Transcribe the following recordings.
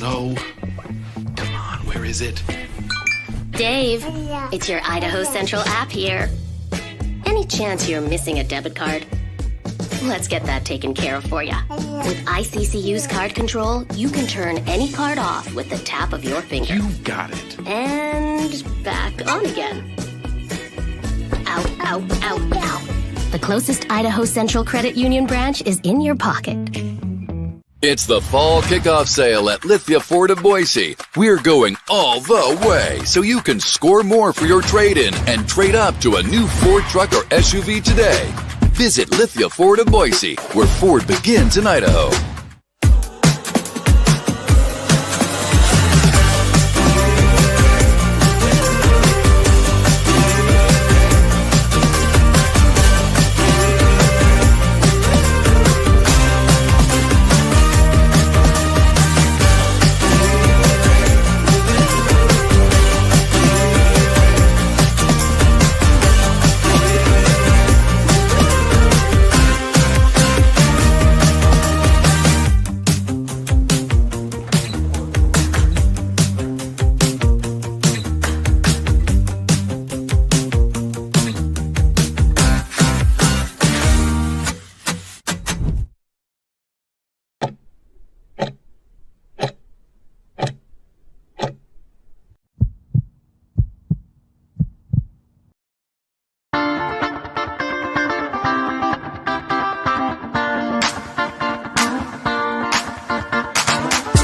So, come on, where is it? Dave, it's your Idaho Central app here. Any chance you're missing a debit card? Let's get that taken care of for you. With ICCU's card control, you can turn any card off with the tap of your finger. You got it. And back on again. Out, out, out, out. The closest Idaho Central Credit Union branch is in your pocket. It's the fall kickoff sale at Lithia Forde of Boise. We're going all the way so you can score more for your trade-in and trade up to a new Ford truck or SUV today. Visit Lithia Forde of Boise, where Ford begins in Idaho.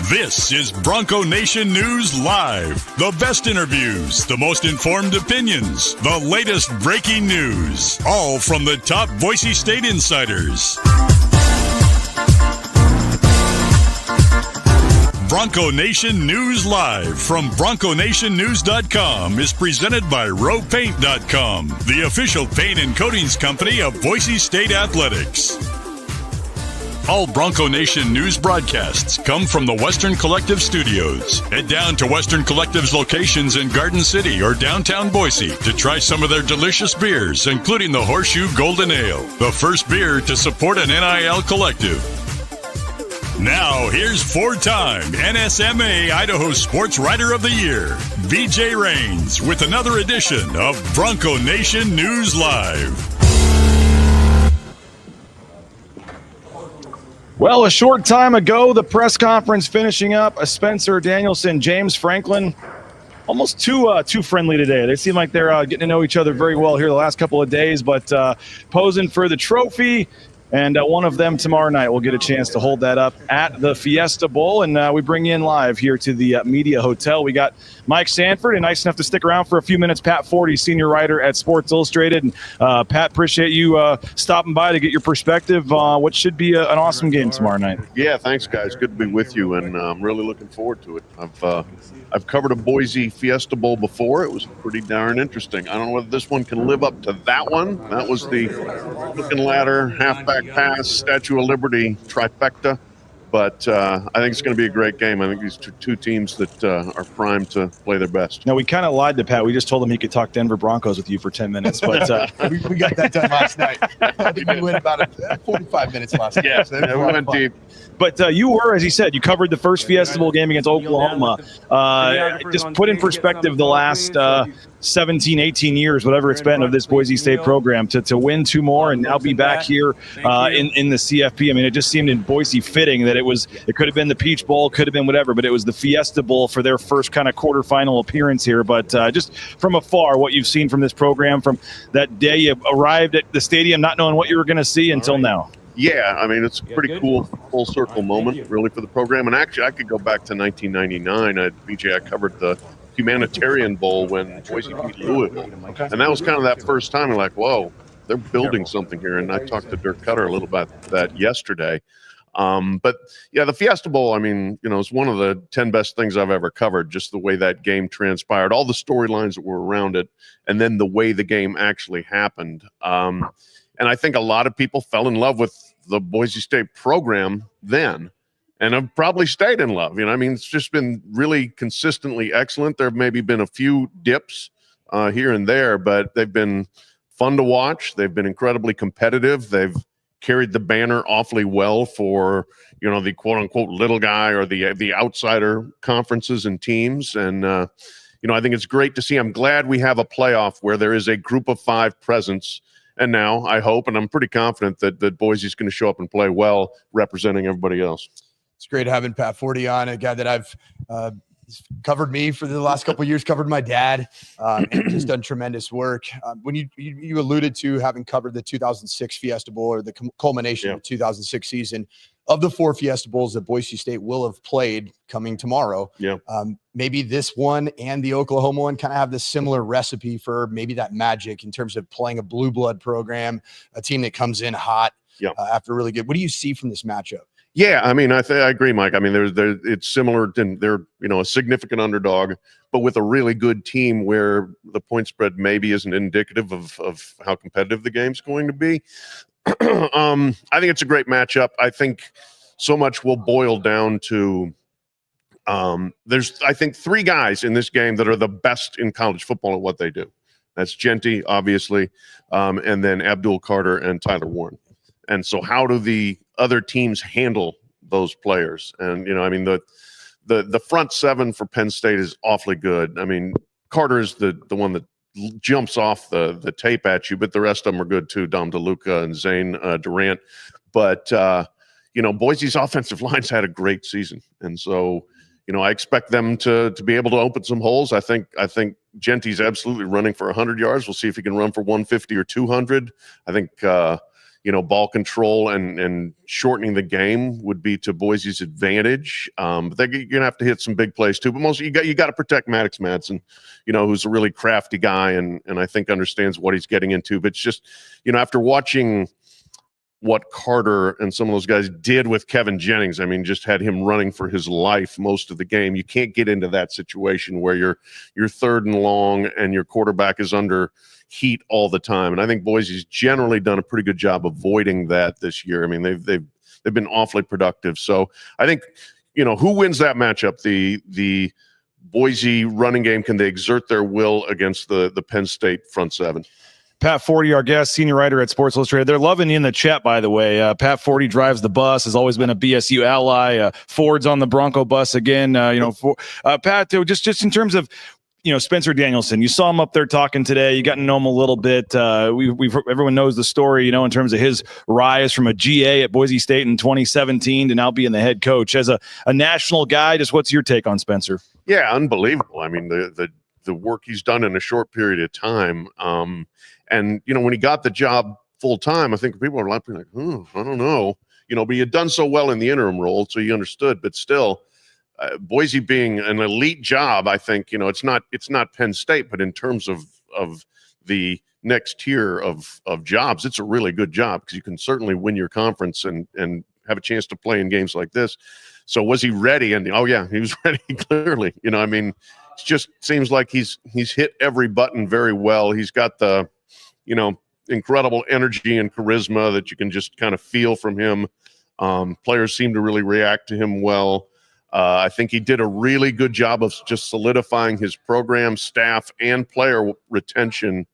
This is Bronco Nation News Live. The best interviews, the most informed opinions, the latest breaking news, all from the top Boise State insiders. Bronco Nation News Live from BroncoNationNews.com is presented by RowPaint.com, the official paint and coatings company of Boise State Athletics. All Bronco Nation news broadcasts come from the Western Collective Studios. Head down to Western Collective's locations in Garden City or downtown Boise to try some of their delicious beers, including the Horseshoe Golden Ale, the first beer to support an NIL collective. Now, here's four-time NSMA Idaho Sports Writer of the Year, BJ Rains, with another edition of Bronco Nation News Live. Well, a short time ago, the press conference finishing up. Spencer Danielson, James Franklin, almost too friendly today. They seem like they're getting to know each other very well here the last couple of days, but posing for the trophy. And one of them tomorrow night will get a chance to hold that up at the Fiesta Bowl. And we bring you in live here to the Media Hotel. We got Mike Sanford, and nice enough to stick around for a few minutes, Pat Forde, senior writer at Sports Illustrated. And Pat, appreciate you stopping by to get your perspective on what should be an awesome game tomorrow night. Yeah, thanks, guys. Good to be with you, and I'm really looking forward to it. I've covered a Boise Fiesta Bowl before. It was pretty darn interesting. I don't know whether this one can live up to that one. That was the looking ladder, halfback pass, Statue of Liberty trifecta. But I think it's going to be a great game. I think these two teams that are primed to play their best. Now, we kind of lied to Pat. We just told him he could talk Denver Broncos with you for 10 minutes. But we got that done last night. I think we went about 45 minutes last night. Yeah, so we went deep. But you were, as he said, you covered the first Fiesta Bowl game against Oklahoma. Just put in perspective the last 17, 18 years, whatever it's been, of this Boise State program to win two more and now be back here in the CFP. I mean, it just seemed in Boise fitting that it could have been the Peach Bowl, could have been whatever, but it was the Fiesta Bowl for their first kind of quarterfinal appearance here. But just from afar, what you've seen from this program from that day you arrived at the stadium not knowing what you were going to see until now. Yeah, I mean, it's a pretty cool full circle moment, really, for the program. And actually, I could go back to 1999. BJ, I covered the Humanitarian Bowl when Boise beat Louisville. Okay. And that was kind of that first time I'm like, whoa, they're building something here. And I talked to Dirk Cutter a little about that yesterday. But, yeah, the Fiesta Bowl, I mean, it's one of the 10 best things I've ever covered, just the way that game transpired, all the storylines that were around it, and then the way the game actually happened. And I think a lot of people fell in love with the Boise State program then and have probably stayed in love. I mean, it's just been really consistently excellent. There have maybe been a few dips here and there, but they've been fun to watch. They've been incredibly competitive. They've carried the banner awfully well for, you know, the quote unquote little guy or the outsider conferences and teams. And, you know, I think it's great to see. I'm glad we have a playoff where there is a group of 5 presence. And now I hope, and I'm pretty confident that Boise's going to show up and play well, representing everybody else. It's great having Pat Forde on, a guy that I've covered me for the last couple of years, covered my dad, and just done tremendous work. When you alluded to having covered the 2006 Fiesta Bowl, or the culmination of the 2006 season, of the 4 Fiesta Bowls that Boise State will have played coming tomorrow, maybe this one and the Oklahoma one kind of have this similar recipe for maybe that magic in terms of playing a blue blood program, a team that comes in hot after really good. What do you see from this matchup? Yeah, I mean, I agree, Mike. I mean, it's similar to they're, you know, a significant underdog, but with a really good team where the point spread maybe isn't indicative of how competitive the game's going to be. I think it's a great matchup. I think so much will boil down to there's, I think, 3 guys in this game that are the best in college football at what they do. That's Genty, obviously, and then Abdul Carter and Tyler Warren. And so how do the other teams handle those players? And, you know, I mean, the front 7 for Penn State is awfully good. I mean, Carter is the one that jumps off the tape at you, but the rest of them are good too. Dom DeLuca and Zane Durant. But, you know, Boise's offensive line's had a great season. And so, you know, I expect them to be able to open some holes. I think Genty's absolutely running for 100 yards. We'll see if he can run for 150 or 200. I think, you know, ball control and shortening the game would be to Boise's advantage. But you're going to have to hit some big plays too. But mostly you got to protect Maddox Madsen, you know, who's a really crafty guy and I think understands what he's getting into. But it's just, you know, after watching what Carter and some of those guys did with Kevin Jennings, I mean, just had him running for his life most of the game. You can't get into that situation where you're 3rd and long and your quarterback is under heat all the time. And I think Boise's generally done a pretty good job avoiding that this year. I mean, they've been awfully productive. So I think, you know, who wins that matchup? The Boise running game, can they exert their will against the Penn State front 7? Pat Forde, our guest, senior writer at Sports Illustrated. They're loving you in the chat, by the way. Pat Forde drives the bus, has always been a BSU ally. Forde's on the Bronco bus again. You know, Pat, just in terms of, you know, Spencer Danielson, you saw him up there talking today. You got to know him a little bit. Everyone knows the story, you know, in terms of his rise from a GA at Boise State in 2017 to now being the head coach. As a national guy, just what's your take on Spencer? Yeah, unbelievable. I mean, the work he's done in a short period of time. And, you know, when he got the job full time, I think people are like, I don't know, you know, but he had done so well in the interim role, so he understood. But still, Boise being an elite job, I think, you know, it's not Penn State, but in terms of the next tier of jobs, it's a really good job because you can certainly win your conference and have a chance to play in games like this. So was he ready? And oh yeah, he was ready, clearly. You know, I mean, it just seems like he's hit every button very well. He's got the, you know, incredible energy and charisma that you can just kind of feel from him. Players seem to really react to him well. I think he did a really good job of just solidifying his program, staff, and player retention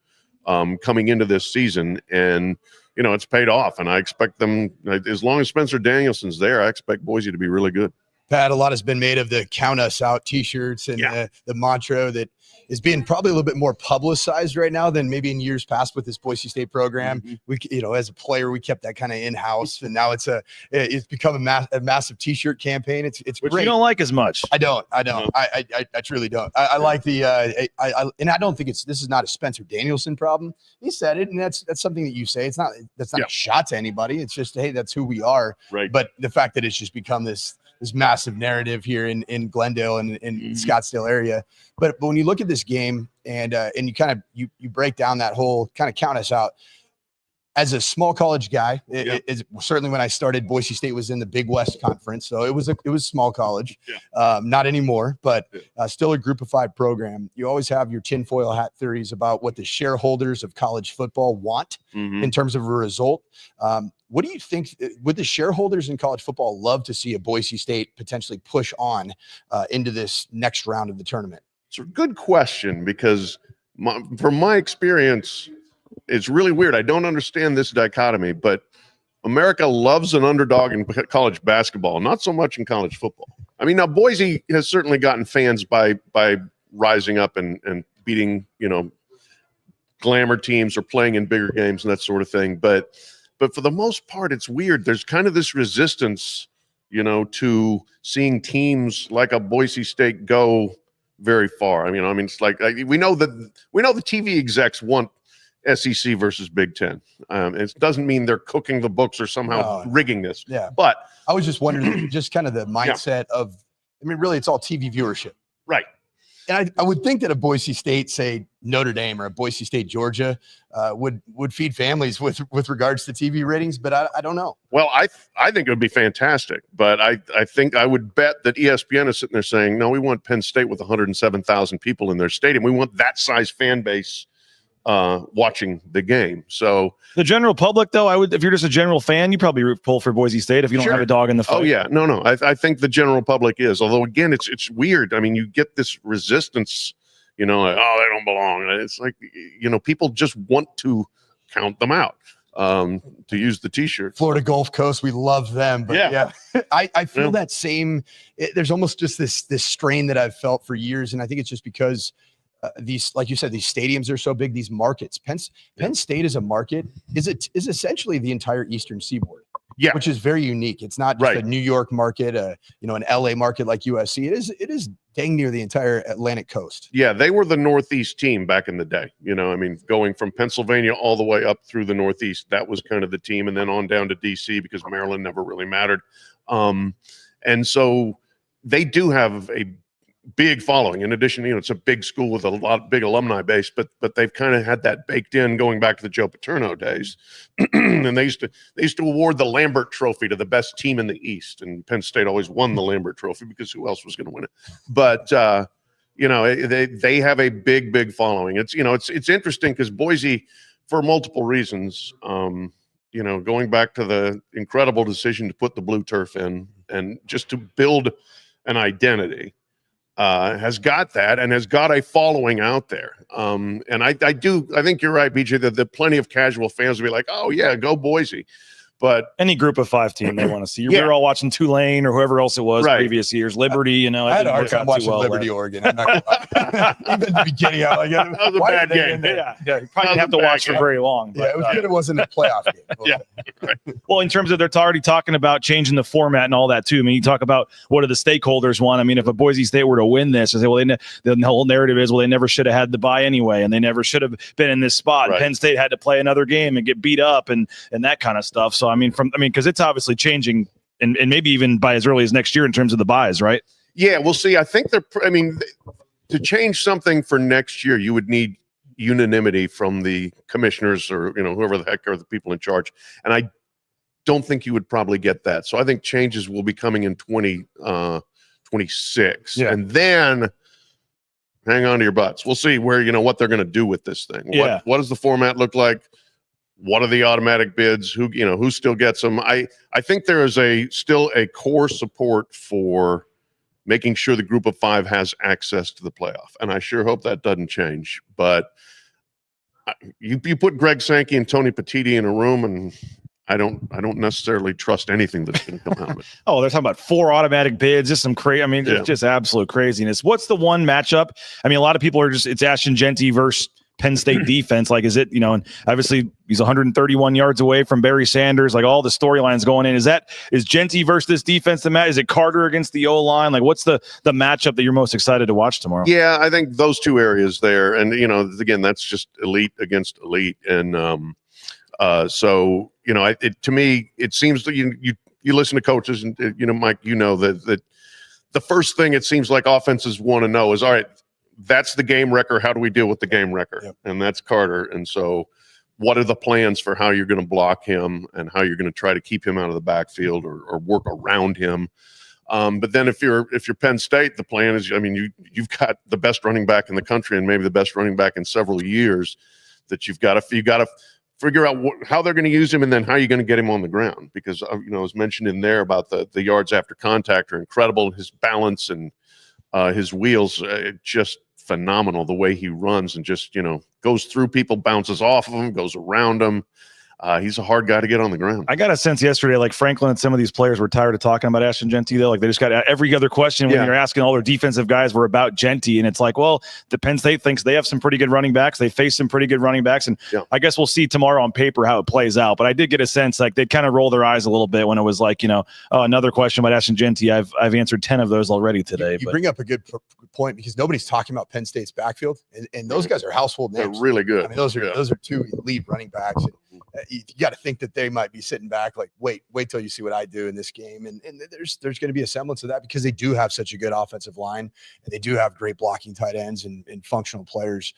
coming into this season. And, you know, it's paid off. And I expect them, as long as Spencer Danielson's there, I expect Boise to be really good. Pat, a lot has been made of the count us out T-shirts and the mantra that is being probably a little bit more publicized right now than maybe in years past with this Boise State program. Mm-hmm. We, you know, as a player, we kept that kind of in-house, and now it's become a massive T-shirt campaign. It's which great. You don't like as much. I don't. I truly don't. I like the and I don't think this is not a Spencer Danielson problem. He said it, and that's something that you say. That's not a shot to anybody. It's just, hey, that's who we are. Right. But the fact that it's just become this massive narrative here in Glendale and in Scottsdale area. But when you look at this game and you kind of you break down that whole kind of count us out, as a small college guy, certainly when I started, Boise State was in the Big West Conference, so it was small college. Not anymore, but still a Group of 5 program. You always have your tinfoil hat theories about what the shareholders of college football want in terms of a result. What do you think? Would the shareholders in college football love to see a Boise State potentially push on into this next round of the tournament? It's a good question because from my experience, it's really weird. I don't understand this dichotomy, but America loves an underdog in college basketball, not so much in college football. I mean, now Boise has certainly gotten fans by rising up and beating, glamour teams or playing in bigger games and that sort of thing. But for the most part, it's weird. There's kind of this resistance, to seeing teams like a Boise State go very far. I mean, it's like we know the TV execs want SEC versus Big Ten. It doesn't mean they're cooking the books or somehow rigging this. Yeah. But I was just wondering, just kind of the mindset of, really, it's all TV viewership. Right. And I would think that a Boise State, say Notre Dame or a Boise State, Georgia, would feed families with regards to TV ratings, but I don't know. Well, I think it would be fantastic, but I think I would bet that ESPN is sitting there saying, no, we want Penn State with 107,000 people in their stadium. We want that size fan base watching the game. So the general public, though, if you're just a general fan, you probably pull for Boise State if you don't have a dog in the fight. Oh yeah, no. I think the general public is. Although again, it's weird. I mean, you get this resistance. Like, oh, they don't belong. It's like people just want to count them out. To use the T-shirt, Florida Gulf Coast, we love them. But yeah. I feel that same. There's almost just this strain that I've felt for years, and I think it's just because. These, like you said, these stadiums are so big. These markets, Penn State as a market is essentially the entire Eastern Seaboard. Yeah, which is very unique. It's not just a New York market, an LA market like USC. It is dang near the entire Atlantic coast. Yeah, they were the Northeast team back in the day. Going from Pennsylvania all the way up through the Northeast, that was kind of the team, and then on down to DC because Maryland never really mattered. And so they do have a big following. In addition, it's a big school with a big alumni base, but they've kind of had that baked in going back to the Joe Paterno days. And they used to award the Lambert Trophy to the best team in the East, and Penn State always won the Lambert Trophy because who else was going to win it? But they have a big following. It's interesting because Boise, for multiple reasons, going back to the incredible decision to put the blue turf in and just to build an identity. Has got that and has got a following out there. And I think you're right, BJ, that plenty of casual fans will be like, oh, yeah, go Boise. But any group of 5 team they want to see. We were all watching Tulane or whoever else it was previous years. Liberty, I had a hard time watching Liberty, Oregon. I'm not even in the beginning, I was like, that was a bad game. Yeah, you probably didn't have to watch for very long. But, it was good. It wasn't a playoff game. Yeah. Well, in terms of they're already talking about changing the format and all that too. I mean, you talk about what do the stakeholders want. I mean, if a Boise State were to win this, they say, well, the whole narrative is, well, they never should have had the bye anyway, and they never should have been in this spot. Penn State had to play another game and get beat up and that kind of stuff. So because it's obviously changing and maybe even by as early as next year in terms of the buys, right? Yeah, we'll see. I think to change something for next year, you would need unanimity from the commissioners or, whoever the heck are the people in charge. And I don't think you would probably get that. So I think changes will be coming in 2026. Yeah. And then hang on to your butts. We'll see where, what they're going to do with this thing. Yeah. What does the format look like? What are the automatic bids? Who still gets them? I think there is still a core support for making sure the group of 5 has access to the playoff. And I sure hope that doesn't change. But you put Greg Sankey and Tony Petitti in a room, and I don't necessarily trust anything that's going to come out of it. Oh, they're talking about 4 automatic bids, just some crazy. I mean, it's just absolute craziness. What's the one matchup? I mean, a lot of people are it's Ashton Jeanty versus Penn State defense. Like, is it, and obviously he's 131 yards away from Barry Sanders, like all the storylines going in. Is Jeanty versus this defense the match? Is it Carter against the O-line? Like, what's the matchup that you're most excited to watch tomorrow? Yeah, I think those 2 areas there. And, again, that's just elite against elite. And so, to me, it seems that you listen to coaches and, Mike, that the first thing it seems like offenses want to know is, all right, that's the game wrecker. How do we deal with the game wrecker? Yep. And that's Carter. And so what are the plans for how you're going to block him and how you're going to try to keep him out of the backfield or work around him? But then if you're Penn State, the plan is, you've got the best running back in the country and maybe the best running back in several years that you got to figure out how they're going to use him and then how you're going to get him on the ground. Because, it was mentioned in there about the yards after contact are incredible. His balance and his wheels, just phenomenal the way he runs and just, goes through people, bounces off of them, goes around them. He's a hard guy to get on the ground. I got a sense yesterday, like Franklin and some of these players were tired of talking about Ashton Jeanty, though. Like they just got every other question when you're asking all their defensive guys were about Jeanty. And it's like, well, the Penn State thinks they have some pretty good running backs. They face some pretty good running backs. And I guess we'll see tomorrow on paper how it plays out. But I did get a sense like they'd kind of roll their eyes a little bit when it was like, another question about Ashton Jeanty. I've answered 10 of those already today. You bring up a good point because nobody's talking about Penn State's backfield. And those guys are household names. They're really good. I mean, those are two elite running backs. And, you got to think that they might be sitting back like, wait till you see what I do in this game. And there's going to be a semblance of that because they do have such a good offensive line and they do have great blocking tight ends and functional players.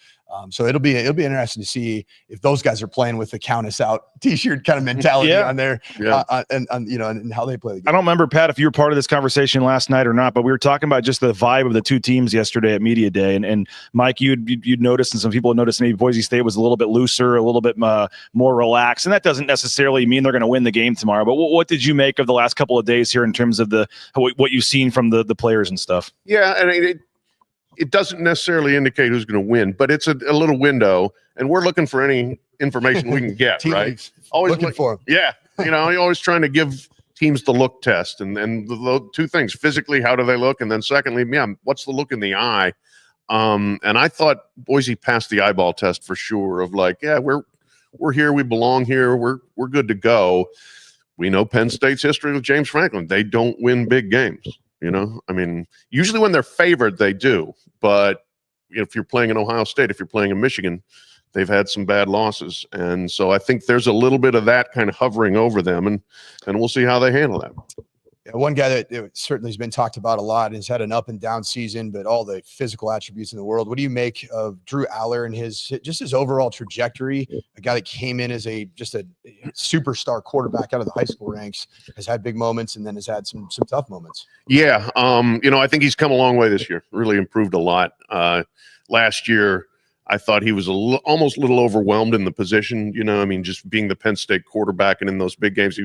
So it'll be interesting to see if those guys are playing with the count us out t-shirt kind of mentality on there and how they play the game. I don't remember, Pat, if you were part of this conversation last night or not, but we were talking about just the vibe of the two teams yesterday at Media Day. And Mike, you'd noticed, and some people had noticed maybe Boise State was a little bit looser, a little bit more relaxed. And that doesn't necessarily mean they're going to win the game tomorrow. But what did you make of the last couple of days here in terms of what you've seen from the players and stuff? Yeah, and it doesn't necessarily indicate who's going to win, but it's a little window, and we're looking for any information we can get, right? Always looking for them. Yeah, you're always trying to give teams the look test, and the two things: physically, how do they look, and then secondly, what's the look in the eye? And I thought Boise passed the eyeball test for sure. Of like, we're here, we belong here, we're good to go. We know Penn State's history with James Franklin; they don't win big games. I mean, usually when they're favored, they do. But if you're playing in Ohio State, if you're playing in Michigan, they've had some bad losses. And so I think there's a little bit of that kind of hovering over them, and we'll see how they handle that. Yeah, one guy that certainly has been talked about a lot and has had an up and down season, but all the physical attributes in the world. What do you make of Drew Aller and his overall trajectory? A guy that came in as just a superstar quarterback out of the high school ranks, has had big moments and then has had some tough moments. Yeah. I think he's come a long way this year, really improved a lot. Last year, I thought he was almost a little overwhelmed in the position, just being the Penn State quarterback, and in those big games,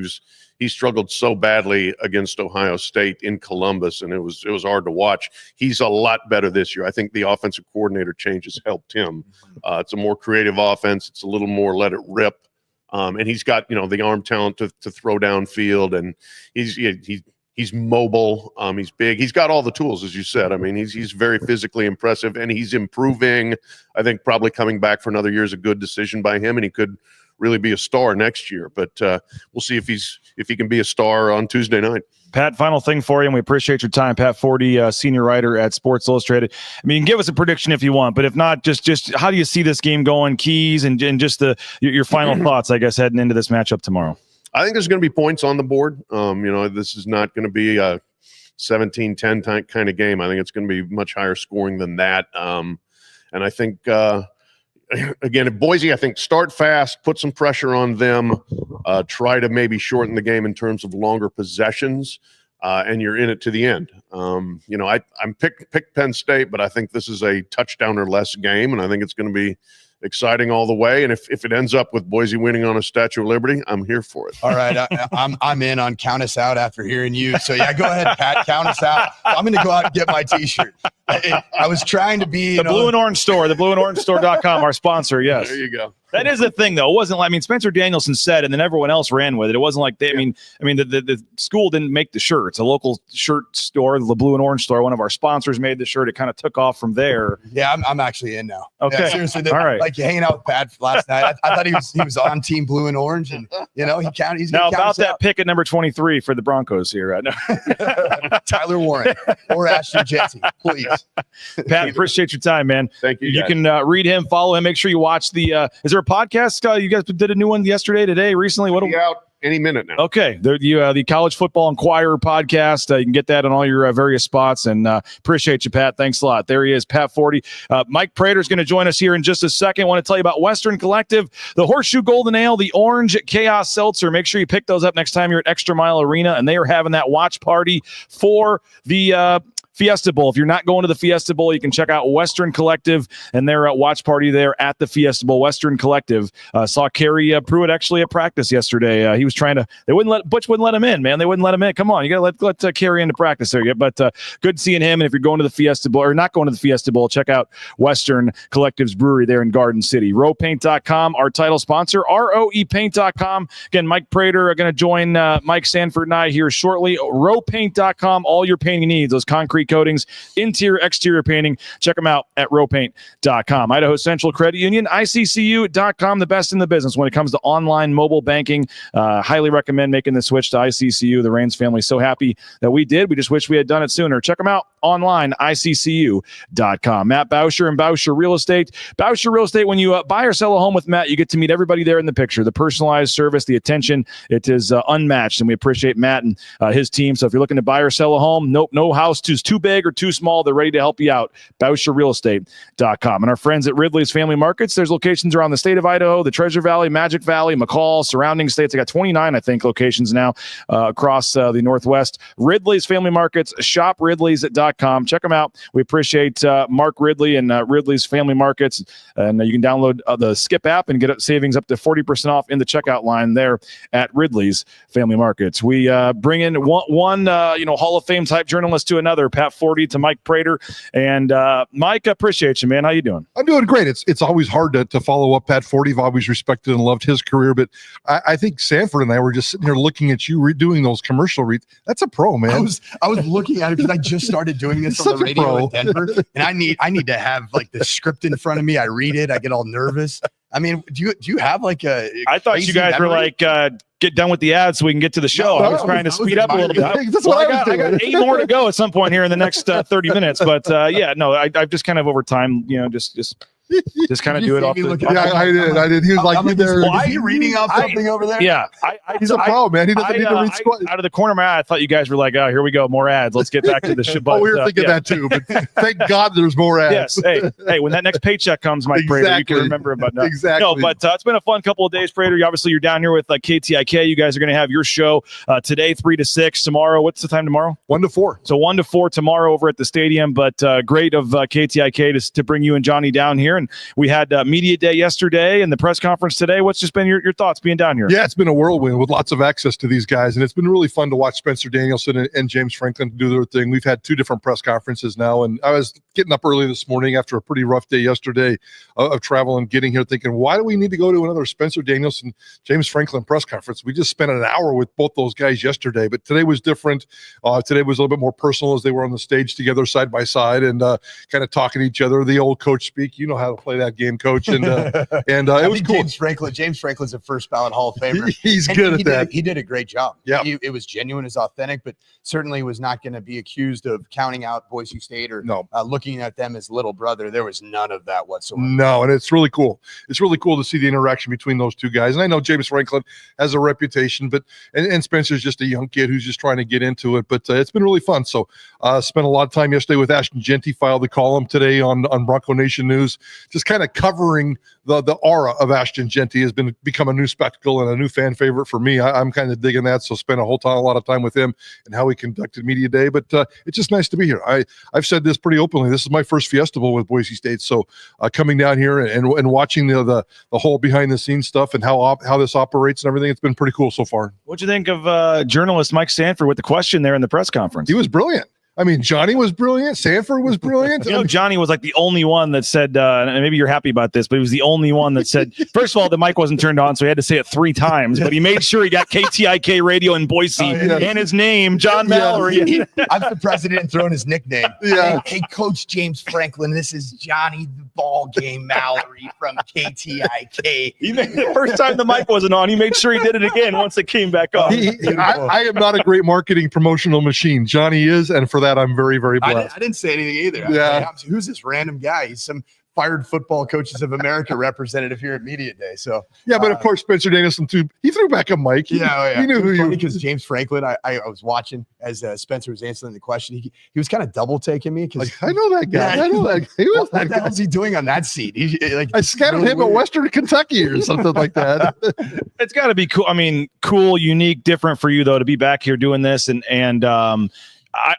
he struggled so badly against Ohio State in Columbus, and it was hard to watch. He's a lot better this year. I think the offensive coordinator changes helped him. It's a more creative offense. It's a little more let it rip, and he's got the arm talent to throw downfield, and he's mobile. He's big. He's got all the tools, as you said. I mean, he's very physically impressive, and he's improving. I think probably coming back for another year is a good decision by him, and he could really be a star next year. But we'll see if he can be a star on Tuesday night. Pat, final thing for you, and we appreciate your time. Pat Forde, senior writer at Sports Illustrated. I mean, give us a prediction if you want, but if not, just how do you see this game going, keys, and just your final thoughts, I guess, heading into this matchup tomorrow? I think there's going to be points on the board. This is not going to be a 17-10 kind of game. I think it's going to be much higher scoring than that. And I think, again, at Boise, I think start fast, put some pressure on them, try to maybe shorten the game in terms of longer possessions, and you're in it to the end. I'm picked Penn State, but I think this is a touchdown or less game, and I think it's going to be exciting all the way. And if it ends up with Boise winning on a Statue of Liberty, I'm here for it. All right. I'm in on count us out after hearing you. So yeah, go ahead, Pat, count us out. I'm going to go out and get my t-shirt. I was trying to be the Blue and Orange Store, the blueandorangestore.com, our sponsor. Yes. There you go. That is the thing, though. It wasn't like, Spencer Danielson said, and then everyone else ran with it. It wasn't like the school didn't make the shirts. A local shirt store, the Blue and Orange Store, one of our sponsors made the shirt. It kind of took off from there. Yeah, I'm actually in now. Okay. Yeah, seriously. All right. Like hanging out with Pat last night. I thought he was on Team Blue and Orange, and he counted. He's now about that pick at number 23 for the Broncos here. I know. Tyler Warren or Ashton Jeanty, please. Pat, appreciate your time, man. Thank you. You can read him, follow him. Make sure you watch the. Is there a podcast? You guys did a new one yesterday, today, recently. What? Out any minute now. Okay, the College Football Inquirer podcast. You can get that on all your various spots. And appreciate you, Pat. Thanks a lot. There he is, Pat Forde. Mike Prader is going to join us here in just a second. I want to tell you about Western Collective, the Horseshoe Golden Ale, the Orange Chaos Seltzer. Make sure you pick those up next time you're at Extra Mile Arena, and they are having that watch party for the Fiesta Bowl. If you're not going to the Fiesta Bowl, you can check out Western Collective and their watch party there at the Fiesta Bowl. Western Collective saw Kerry Pruitt actually at practice yesterday. He was trying to. Butch wouldn't let him in, man. They wouldn't let him in. Come on, you got to let Kerry into practice there. But good seeing him. And if you're going to the Fiesta Bowl or not going to the Fiesta Bowl, check out Western Collective's brewery there in Garden City. RoePaint.com, our title sponsor. ROEPaint.com. Again, Mike Prader are going to join Mike Sanford and I here shortly. RoePaint.com, all your painting needs, those concrete coatings, interior, exterior painting. Check them out at RoePaint.com. Idaho Central Credit Union, ICCU.com, the best in the business when it comes to online mobile banking. Highly recommend making the switch to ICCU. The Rains family so happy that we did. We just wish we had done it sooner. Check them out online, ICCU.com. Matt Bauscher and Bauscher Real Estate. Bauscher Real Estate, when you buy or sell a home with Matt, you get to meet everybody there in the picture. The personalized service, the attention, it is unmatched, and we appreciate Matt and his team. So if you're looking to buy or sell a home, no house is too big or too small. They're ready to help you out. BauscherRealEstate.com. And our friends at Ridley's Family Markets, there's locations around the state of Idaho, the Treasure Valley, Magic Valley, McCall, surrounding states. They got 29, I think, locations now across the Northwest. Ridley's Family Markets, shopridleys.com. Check them out. We appreciate Mark Ridley and Ridley's Family Markets. And you can download the Skip app and get savings up to 40% off in the checkout line there at Ridley's Family Markets. We bring in one Hall of Fame type journalist to another, Pat Forde to Mike Prader. And Mike, I appreciate you, man. How you doing? I'm doing great. It's always hard to follow up Pat Forde. I've always respected and loved his career, but I think Sanford and I were just sitting here looking at you redoing those commercial reads. That's a pro, man. I was looking at it because I just started doing this on the radio in Denver, and I need to have like the script in front of me. I read it, I get all nervous. I mean, do you have like a? I thought you guys were like get done with the ads so we can get to the show. I was trying to speed up a little bit. I got 8 more to go at some point here in the next 30 minutes. But I've just kind of over time, just kind of do it off. I did. He was like, there. Why are you reading off something over there? Yeah, he's a pro, man. He doesn't need to read squat. Out of the corner of my eye, I thought you guys were like, oh, here we go, more ads. Let's get back to the show. We were thinking that too, but thank God there's more ads. Yes. Hey, when that next paycheck comes, Mike Prader, you can remember about that. Exactly. No, but it's been a fun couple of days, Prader. Obviously, you're down here with KTIK. You guys are going to have your show today, 3 to 6. Tomorrow, what's the time tomorrow? 1 to 4. So 1 to 4 tomorrow over at the stadium. But great of KTIK to bring you and Johnny down here. And we had media day yesterday and the press conference today. What's just been your thoughts being down here? Yeah, it's been a whirlwind with lots of access to these guys, and it's been really fun to watch Spencer Danielson and James Franklin do their thing. We've had 2 different press conferences now, and I was getting up early this morning after a pretty rough day yesterday of travel and getting here thinking, why do we need to go to another Spencer Danielson, James Franklin press conference? We just spent an hour with both those guys yesterday, but today was different. Today was a little bit more personal as they were on the stage together side by side and kind of talking to each other. The old coach speak. You know how to play that game, coach. And it was cool. James Franklin's a first ballot Hall of Famer. He's good at that. He did a great job. Yeah, it was genuine, it's authentic, but certainly was not going to be accused of counting out Boise State or looking at them as little brother. There was none of that whatsoever. No, and it's really cool. It's really cool to see the interaction between those two guys. And I know James Franklin has a reputation, but and Spencer's just a young kid who's just trying to get into it. But it's been really fun. So spent a lot of time yesterday with Ashton Genty, filed the column today on Bronco Nation News, just kind of covering the aura of Ashton Genty has become a new spectacle and a new fan favorite for me. I'm kind of digging that. So spent a lot of time with him and how he conducted media day. But it's just nice to be here. I've said this pretty openly. This is my first Fiesta Bowl with Boise State. So coming down here and watching the whole behind the scenes stuff and how this operates and everything, it's been pretty cool so far. What'd you think of journalist Mike Sanford with the question there in the press conference? He was brilliant. I mean, Johnny was brilliant. Sanford was brilliant. Johnny was like the only one that said, and maybe you're happy about this, but he was the only one that said, first of all, the mic wasn't turned on, so he had to say it 3 times, but he made sure he got KTIK radio in Boise and his name, John Mallory. I'm the president throwing his nickname. Yeah. Hey, Coach James Franklin, this is Johnny the Ball Game Mallory from KTIK. The first time the mic wasn't on, he made sure he did it again once it came back on. I am not a great marketing promotional machine. Johnny is, and for that, I'm very, very blessed. I didn't say anything either. Yeah. Who's this random guy? He's some fired Football Coaches of America representative here at Media Day. So yeah, but of course Spencer Danielson too. He threw back a mic. He knew who you. Because James Franklin, I was watching as Spencer was answering the question. He was kind of double taking me because I know that guy. I know that. He was what the hell is he doing on that seat? I scouted him at Western Kentucky or something like that. It's got to be cool. I mean, cool, unique, different for you though to be back here doing this and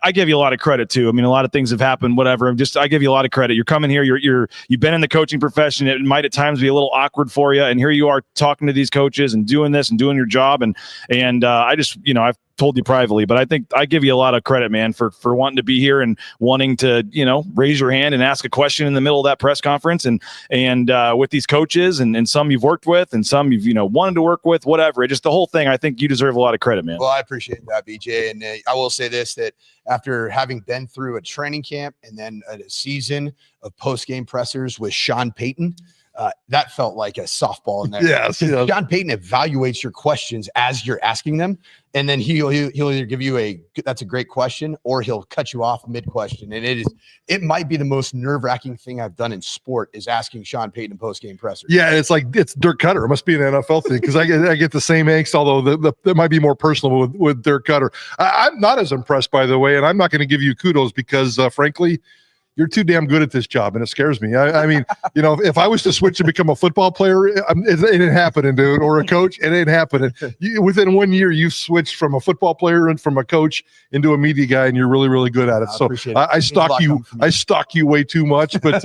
I give you a lot of credit too. I mean, a lot of things have happened, whatever. I give you a lot of credit. You're coming here. You've been in the coaching profession. It might at times be a little awkward for you, and here you are talking to these coaches and doing this and doing your job. And I just, I've told you privately, but I think I give you a lot of credit, man, for wanting to be here and wanting to, raise your hand and ask a question in the middle of that press conference and with these coaches and some you've worked with and some you've, wanted to work with, whatever. Just the whole thing. I think you deserve a lot of credit, man. Well, I appreciate that, BJ. And I will say this, that after having been through a training camp and then a season of post-game pressers with Sean Payton, that felt like a softball in there. Yes. Sean Payton evaluates your questions as you're asking them, and then he'll either give you that's a great question, or he'll cut you off mid-question. And it might be the most nerve-wracking thing I've done in sport is asking Sean Payton post-game presser. Yeah, it's Dirk Cutter. It must be an NFL thing because I get the same angst, although it might be more personal with Dirk Cutter. I'm not as impressed, by the way, and I'm not going to give you kudos because, frankly, you're too damn good at this job, and it scares me. I mean, if I was to switch and become a football player, it ain't happening, dude, or a coach, it ain't happening. Within 1 year, you've switched from a football player and from a coach into a media guy, and you're really, really good at it. So I stalk you way too much, but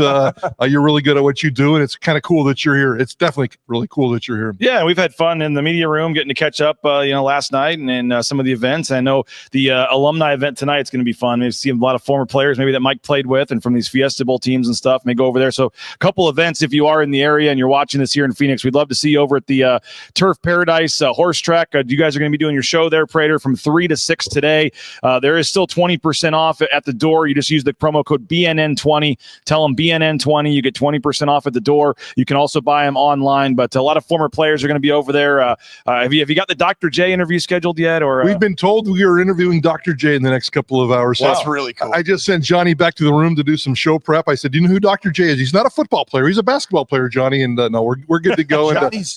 you're really good at what you do, and it's kind of cool that you're here. It's definitely really cool that you're here. Yeah, we've had fun in the media room, getting to catch up, last night and some of the events. I know the alumni event tonight is going to be fun. We've seen a lot of former players, maybe that Mike played with, and from these Fiesta Bowl teams and stuff may go over there. So a couple events, if you are in the area and you're watching this here in Phoenix, we'd love to see you over at the Turf Paradise horse track. You guys are going to be doing your show there, Prader, from 3 to 6 today. There is still 20% off at the door. You just use the promo code BNN20. Tell them BNN20. You get 20% off at the door. You can also buy them online, but a lot of former players are going to be over there. Have you got the Dr. J interview scheduled yet? Or we've been told we are interviewing Dr. J in the next couple of hours. Well, that's really cool. I just sent Johnny back to the room to do some show prep. I said, "Do you know who Dr. J is? He's not a football player. He's a basketball player, Johnny." And no, we're good to go.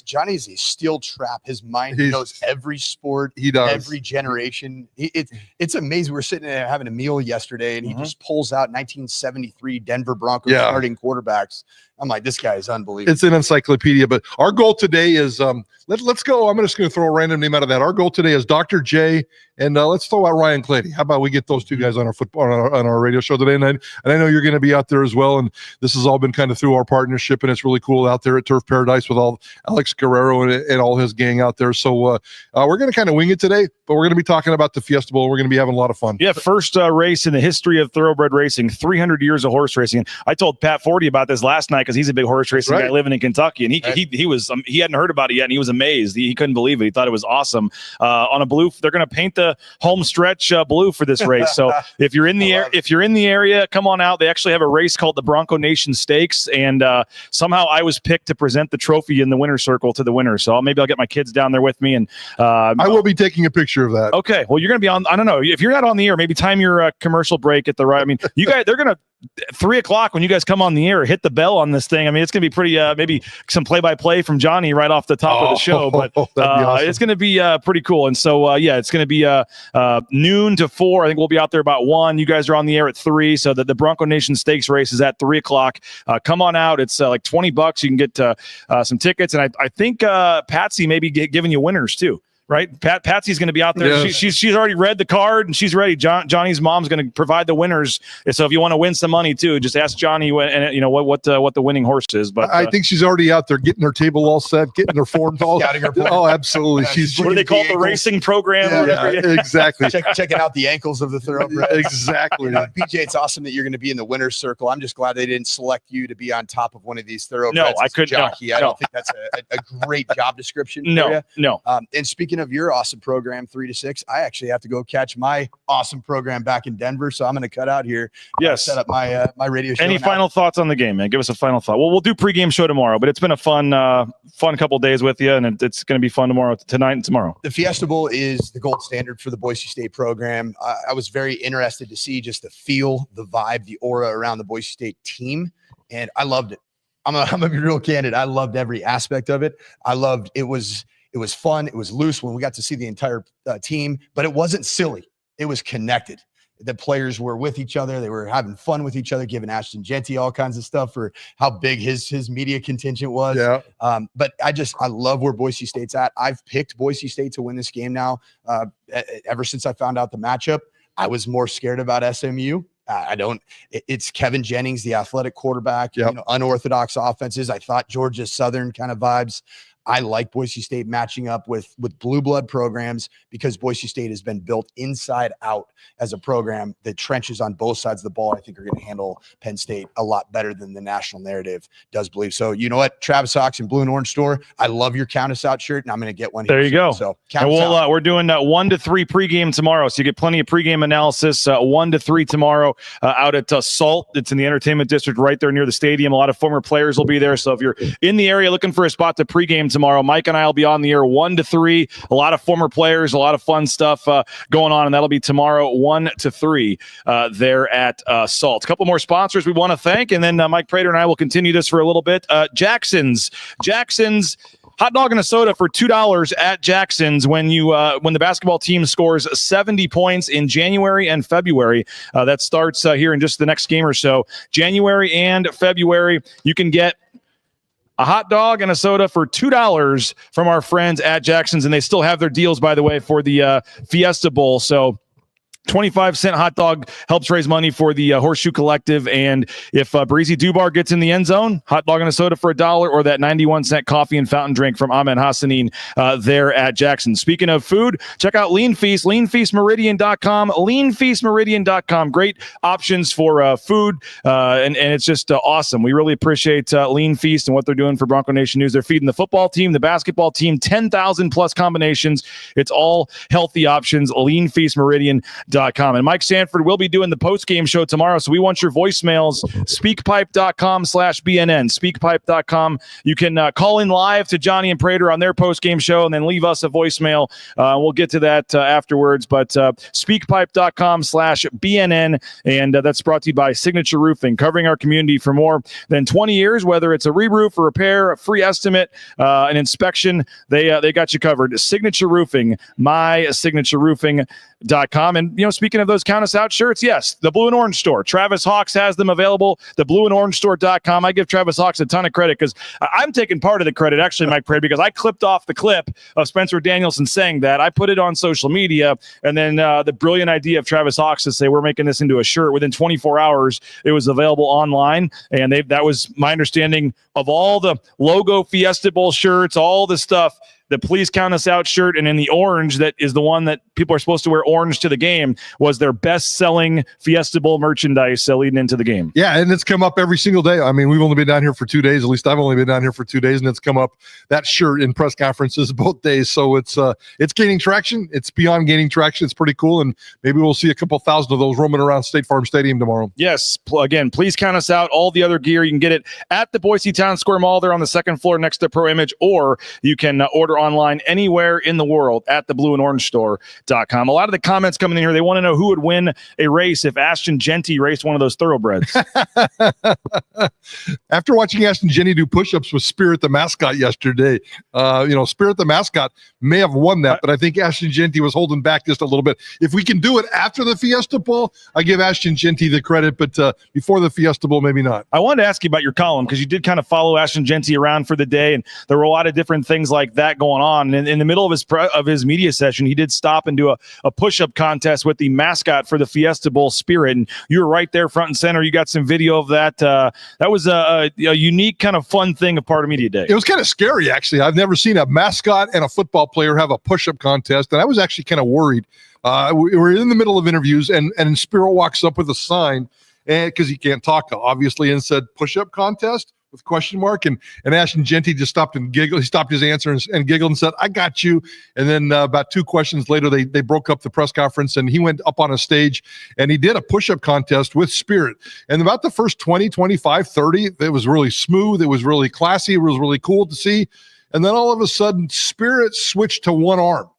Johnny's a steel trap. His mind, he knows every sport. He does. Every generation. It's amazing. We're sitting there having a meal yesterday, and he just pulls out 1973 Denver Broncos starting quarterbacks. I'm like, this guy is unbelievable. It's an encyclopedia. But our goal today is let's go. I'm just going to throw a random name out of that. Our goal today is Dr. J, and let's throw out Ryan Clady. How about we get those two guys on our radio show today? And I know you're going to be out there as well. And this has all been kind of through our partnership, and it's really cool out there at Turf Paradise with all Alex Guerrero and all his gang out there. So we're going to kind of wing it today, but we're going to be talking about the Fiesta Bowl. We're going to be having a lot of fun. Yeah, first race in the history of thoroughbred racing, 300 years of horse racing. I told Pat Forde about this last night because he's a big horse racing guy living in Kentucky, and he hadn't heard about it yet, and he was amazed. He couldn't believe it. He thought it was awesome. On a blue, they're going to paint the home stretch blue for this race. So if you're in the area, come on out. They actually have a race called the Bronco Nation Stakes, and somehow I was picked to present the trophy in the winner's circle to the winner. So maybe I'll get my kids down there with me, and I will be taking a picture of that. Okay, well, you're going to be on. I don't know if you're not on the air. Maybe time your commercial break at the right. I mean, you guys, they're going to 3 o'clock when you guys come on the air, hit the bell on this thing. I mean, it's going to be pretty, maybe some play-by-play from Johnny right off the top of the show, but awesome. It's going to be pretty cool. And so, it's going to be noon to 4. I think we'll be out there about 1. You guys are on the air at 3. So the Bronco Nation Stakes race is at 3 o'clock. Come on out. It's like $20. You can get some tickets. And I think Patsy may be giving you winners too. Right, Patsy's going to be out there. Yes. She's already read the card and she's ready. Johnny's mom's going to provide the winners. So if you want to win some money too, just ask Johnny what the winning horse is. But I think she's already out there getting her table all set, getting her forms all. Oh, absolutely. She's what do they call the racing program? Yeah, exactly. Checking out the ankles of the thoroughbred. Exactly. BJ, it's awesome that you're going to be in the winner's circle. I'm just glad they didn't select you to be on top of one of these thoroughbreds. No, I couldn't. Jockey. I don't think that's a great job description. No. And speaking of your awesome program, 3 to 6, I actually have to go catch my awesome program back in Denver, so I'm going to cut out here. Yes, set up my radio show. Any final thoughts on the game, man? Give us a final thought. Well, we'll do pregame show tomorrow, but it's been a fun couple of days with you, and it's going to be fun tonight and tomorrow. The Fiesta Bowl is the gold standard for the Boise State program. I was very interested to see just the feel, the vibe, the aura around the Boise State team, and I loved it. I'm gonna be real candid. I loved every aspect of it. I loved it was fun. It was loose when we got to see the entire team, but it wasn't silly. It was connected. The players were with each other. They were having fun with each other, giving Ashton Genty all kinds of stuff for how big his media contingent was. Yeah. But I love where Boise State's at. I've picked Boise State to win this game now ever since I found out the matchup. I was more scared about SMU. It's Kevin Jennings, the athletic quarterback, unorthodox offenses. I thought Georgia Southern kind of vibes. I like Boise State matching up with blue blood programs because Boise State has been built inside out as a program. The trenches on both sides of the ball, I think, are going to handle Penn State a lot better than the national narrative does believe. So, you know what, Travis Hawks and Blue and Orange Store, I love your Count Us Out shirt, and I'm going to get one. There you go. So, and we're doing 1 to 3 pregame tomorrow, so you get plenty of pregame analysis. 1 to 3 tomorrow out at Salt. It's in the entertainment district right there near the stadium. A lot of former players will be there. So if you're in the area looking for a spot to pregame tomorrow, Mike and I will be on the air 1 to 3. A lot of former players, a lot of fun stuff going on, and that'll be tomorrow 1 to 3 there at Salt. A couple more sponsors we want to thank, and then Mike Prader and I will continue this for a little bit. Jackson's hot dog and a soda for $2 at Jackson's when the basketball team scores 70 points in January and February. That starts here in just the next game or so. January and February, you can get a hot dog and a soda for $2 from our friends at Jackson's, and they still have their deals, by the way, for the Fiesta Bowl. So 25-cent hot dog helps raise money for the Horseshoe Collective. And if Breezy Dubar gets in the end zone, hot dog and a soda for $1, or that 91-cent coffee and fountain drink from Ahmed Hassanin there at Jackson. Speaking of food, check out Lean Feast, leanfeastmeridian.com, leanfeastmeridian.com. Great options for food, and it's just awesome. We really appreciate Lean Feast and what they're doing for Bronco Nation News. They're feeding the football team, the basketball team, 10,000-plus combinations. It's all healthy options, leanfeastmeridian.com. And Mike Sanford will be doing the post-game show tomorrow, so we want your voicemails. Speakpipe.com/BNN. Speakpipe.com. You can call in live to Johnny and Prader on their post-game show and then leave us a voicemail. We'll get to that afterwards, but speakpipe.com/BNN, and that's brought to you by Signature Roofing, covering our community for more than 20 years, whether it's a re-roof, a repair, a free estimate, an inspection, they got you covered. Signature Roofing, mysignatureroofing.com. And, speaking of those Count Us Out shirts, yes, the Blue and Orange Store. Travis Hawks has them available, the blueandorangestore.com. I give Travis Hawks a ton of credit because I'm taking part of the credit, actually, Mike Prader, because I clipped off the clip of Spencer Danielson saying that. I put it on social media, and then the brilliant idea of Travis Hawks to say, we're making this into a shirt. Within 24 hours, it was available online, and that was my understanding of all the logo Fiesta Bowl shirts, all the stuff. The Please Count Us Out shirt, and in the orange, that is the one that people are supposed to wear orange to the game, was their best-selling Fiesta Bowl merchandise leading into the game. Yeah, and it's come up every single day. I mean, we've only been down here for 2 days. At least I've only been down here for 2 days, and it's come up, that shirt, in press conferences both days. So it's gaining traction. It's beyond gaining traction. It's pretty cool, and maybe we'll see a couple thousand of those roaming around State Farm Stadium tomorrow. Yes, again, Please Count Us Out. All the other gear, you can get it at the Boise Town Square Mall. They're on the second floor next to Pro Image, or you can order online anywhere in the world at the blueandorangestore.com. A lot of the comments coming in here, they want to know who would win a race if Ashton Genty raced one of those thoroughbreds. After watching Ashton Genty do push-ups with Spirit the mascot yesterday, Spirit the mascot may have won that, but I think Ashton Genty was holding back just a little bit. If we can do it after the Fiesta Bowl, I give Ashton Genty the credit, but before the Fiesta Bowl, maybe not. I wanted to ask you about your column, because you did kind of follow Ashton Genty around for the day, and there were a lot of different things like that going on. And in the middle of his media session, he did stop and do a push-up contest with the mascot for the Fiesta Bowl, Spirit, and you were right there front and center. You got some video of that. That was a unique kind of fun thing of part of Media Day. It was kind of scary, actually. I've never seen a mascot and a football player have a push-up contest, and I was actually kind of worried. We were in the middle of interviews, and Spiro walks up with a sign, and because he can't talk, obviously, and said, push-up contest? With question mark, and Ashton Genty just stopped and giggled. He stopped his answer and giggled and said, I got you. And then about 2 questions later, they broke up the press conference, and he went up on a stage and he did a push-up contest with Spirit. And about the first 20, 25, 30, it was really smooth. It was really classy. It was really cool to see. And then all of a sudden, Spirit switched to one arm.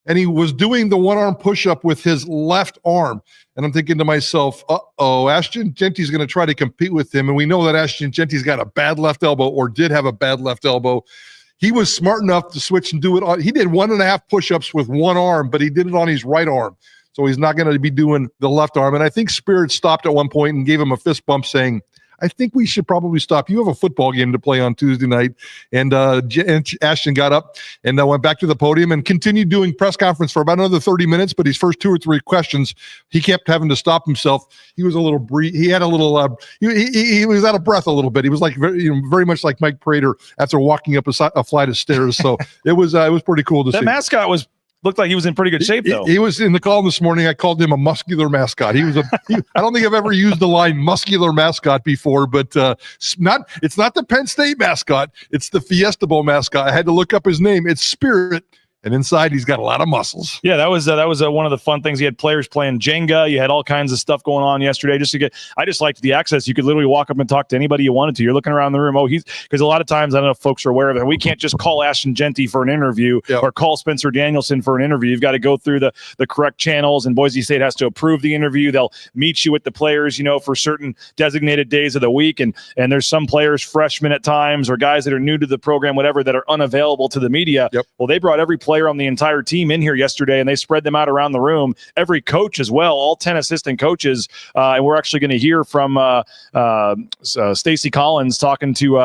And he was doing the one-arm push-up with his left arm. And I'm thinking to myself, Ashton Genty's going to try to compete with him. And we know that Ashton Genty's got a bad left elbow, or did have a bad left elbow. He was smart enough to switch and do it. He did 1.5 push-ups with one arm, but he did it on his right arm. So he's not going to be doing the left arm. And I think Spirit stopped at one point and gave him a fist bump saying, I think we should probably stop. You have a football game to play on Tuesday night. And Ashton got up and went back to the podium and continued doing press conference for about another 30 minutes. But his first 2 or 3 questions, he kept having to stop himself. He was a little he had a little he was out of breath a little bit. He was like very much like Mike Prader after walking up a flight of stairs. So it was pretty cool to see. That mascot looked like he was in pretty good shape, though. He was in the column this morning. I called him a muscular mascot. He was I don't think I've ever used the line muscular mascot before, but it's not the Penn State mascot. It's the Fiesta Bowl mascot. I had to look up his name. It's Spirit. And inside, he's got a lot of muscles. Yeah, that was one of the fun things. You had players playing Jenga. You had all kinds of stuff going on yesterday. I just liked the access. You could literally walk up and talk to anybody you wanted to. You're looking around the room. Because a lot of times, I don't know if folks are aware of it. We can't just call Ashton Jeanty for an interview or call Spencer Danielson for an interview. You've got to go through the correct channels, and Boise State has to approve the interview. They'll meet you with the players, for certain designated days of the week. And there's some players, freshmen at times, or guys that are new to the program, whatever, that are unavailable to the media. Yep. Well, they brought every player on the entire team in here yesterday, and they spread them out around the room. Every coach as well, all 10 assistant coaches. And we're actually going to hear from Stacy Collins talking to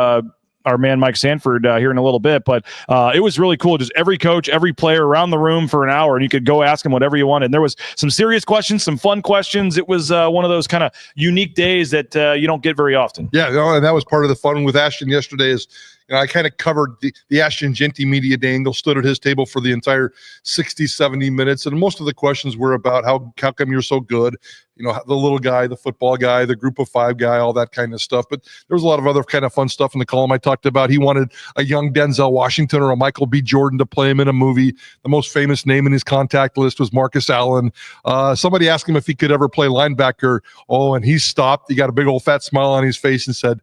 our man Mike Sanford here in a little bit. But it was really cool. Just every coach, every player around the room for an hour, and you could go ask them whatever you wanted. And there was some serious questions, some fun questions. It was one of those kind of unique days that you don't get very often. Yeah, and that was part of the fun with Ashton yesterday is I kind of covered the Ashton Jeanty media day angle, stood at his table for the entire 60, 70 minutes. And most of the questions were about how come you're so good, the little guy, the football guy, the group of 5 guy, all that kind of stuff. But there was a lot of other kind of fun stuff in the column I talked about. He wanted a young Denzel Washington or a Michael B. Jordan to play him in a movie. The most famous name in his contact list was Marcus Allen. Somebody asked him if he could ever play linebacker. Oh, and he stopped. He got a big old fat smile on his face and said,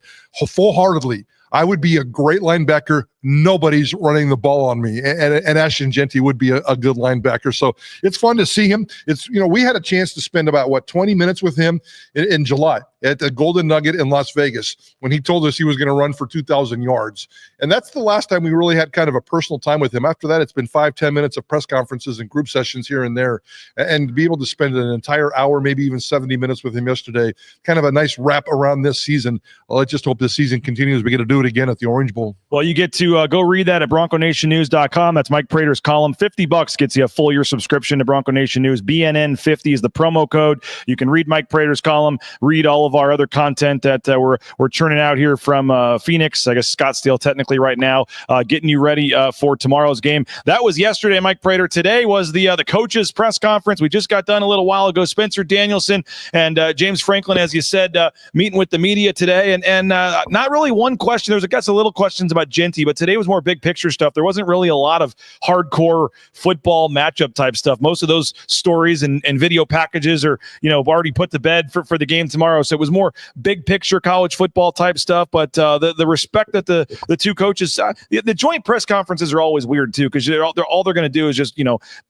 full-heartedly, I would be a great linebacker. Nobody's running the ball on me. And Ashton Jeanty would be a good linebacker. So it's fun to see him. It's, we had a chance to spend about 20 minutes with him in July at the Golden Nugget in Las Vegas when he told us he was going to run for 2,000 yards. And that's the last time we really had kind of a personal time with him. After that, it's been 5-10 minutes of press conferences and group sessions here and there. And to be able to spend an entire hour, maybe even 70 minutes with him yesterday, kind of a nice wrap around this season. Well, let's just hope this season continues. We get to do it again at the Orange Bowl. Well, you get to go read that at BroncoNationNews.com. That's Mike Prater's column. $50 gets you a full year subscription to Bronco Nation News. BNN 50 is the promo code. You can read Mike Prater's column, read all of our other content that we're churning out here from Phoenix, I guess Scottsdale technically right now, getting you ready for tomorrow's game. That was yesterday, Mike Prater. Today was the coaches press conference. We just got done a little while ago. Spencer Danielson and James Franklin, as you said, meeting with the media today, and not really one question. There was, I guess, a little questions about Jeanty, but today was more big picture stuff. There wasn't really a lot of hardcore football matchup type stuff. Most of those stories and video packages are, already put to bed for the game tomorrow. So it was more big picture college football type stuff. But the respect that the two coaches, the joint press conferences are always weird too, because all they're going to do is just,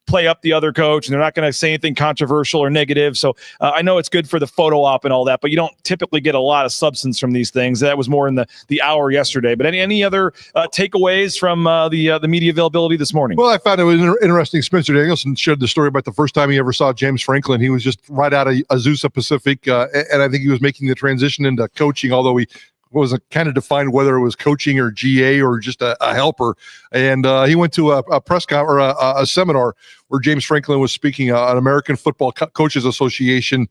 play up the other coach, and they're not going to say anything controversial or negative. So I know it's good for the photo op and all that, but you don't typically get a lot of substance from these things. That was more in the hour yesterday. But any other takeaways from the media availability this morning? Well, I found it was interesting. Spencer Danielson shared the story about the first time he ever saw James Franklin. He was just right out of Azusa Pacific, and I think he was making the transition into coaching, although he wasn't kind of defined whether it was coaching or GA or just a helper. And he went to a press conference or a seminar where James Franklin was speaking, an American Football Coaches Association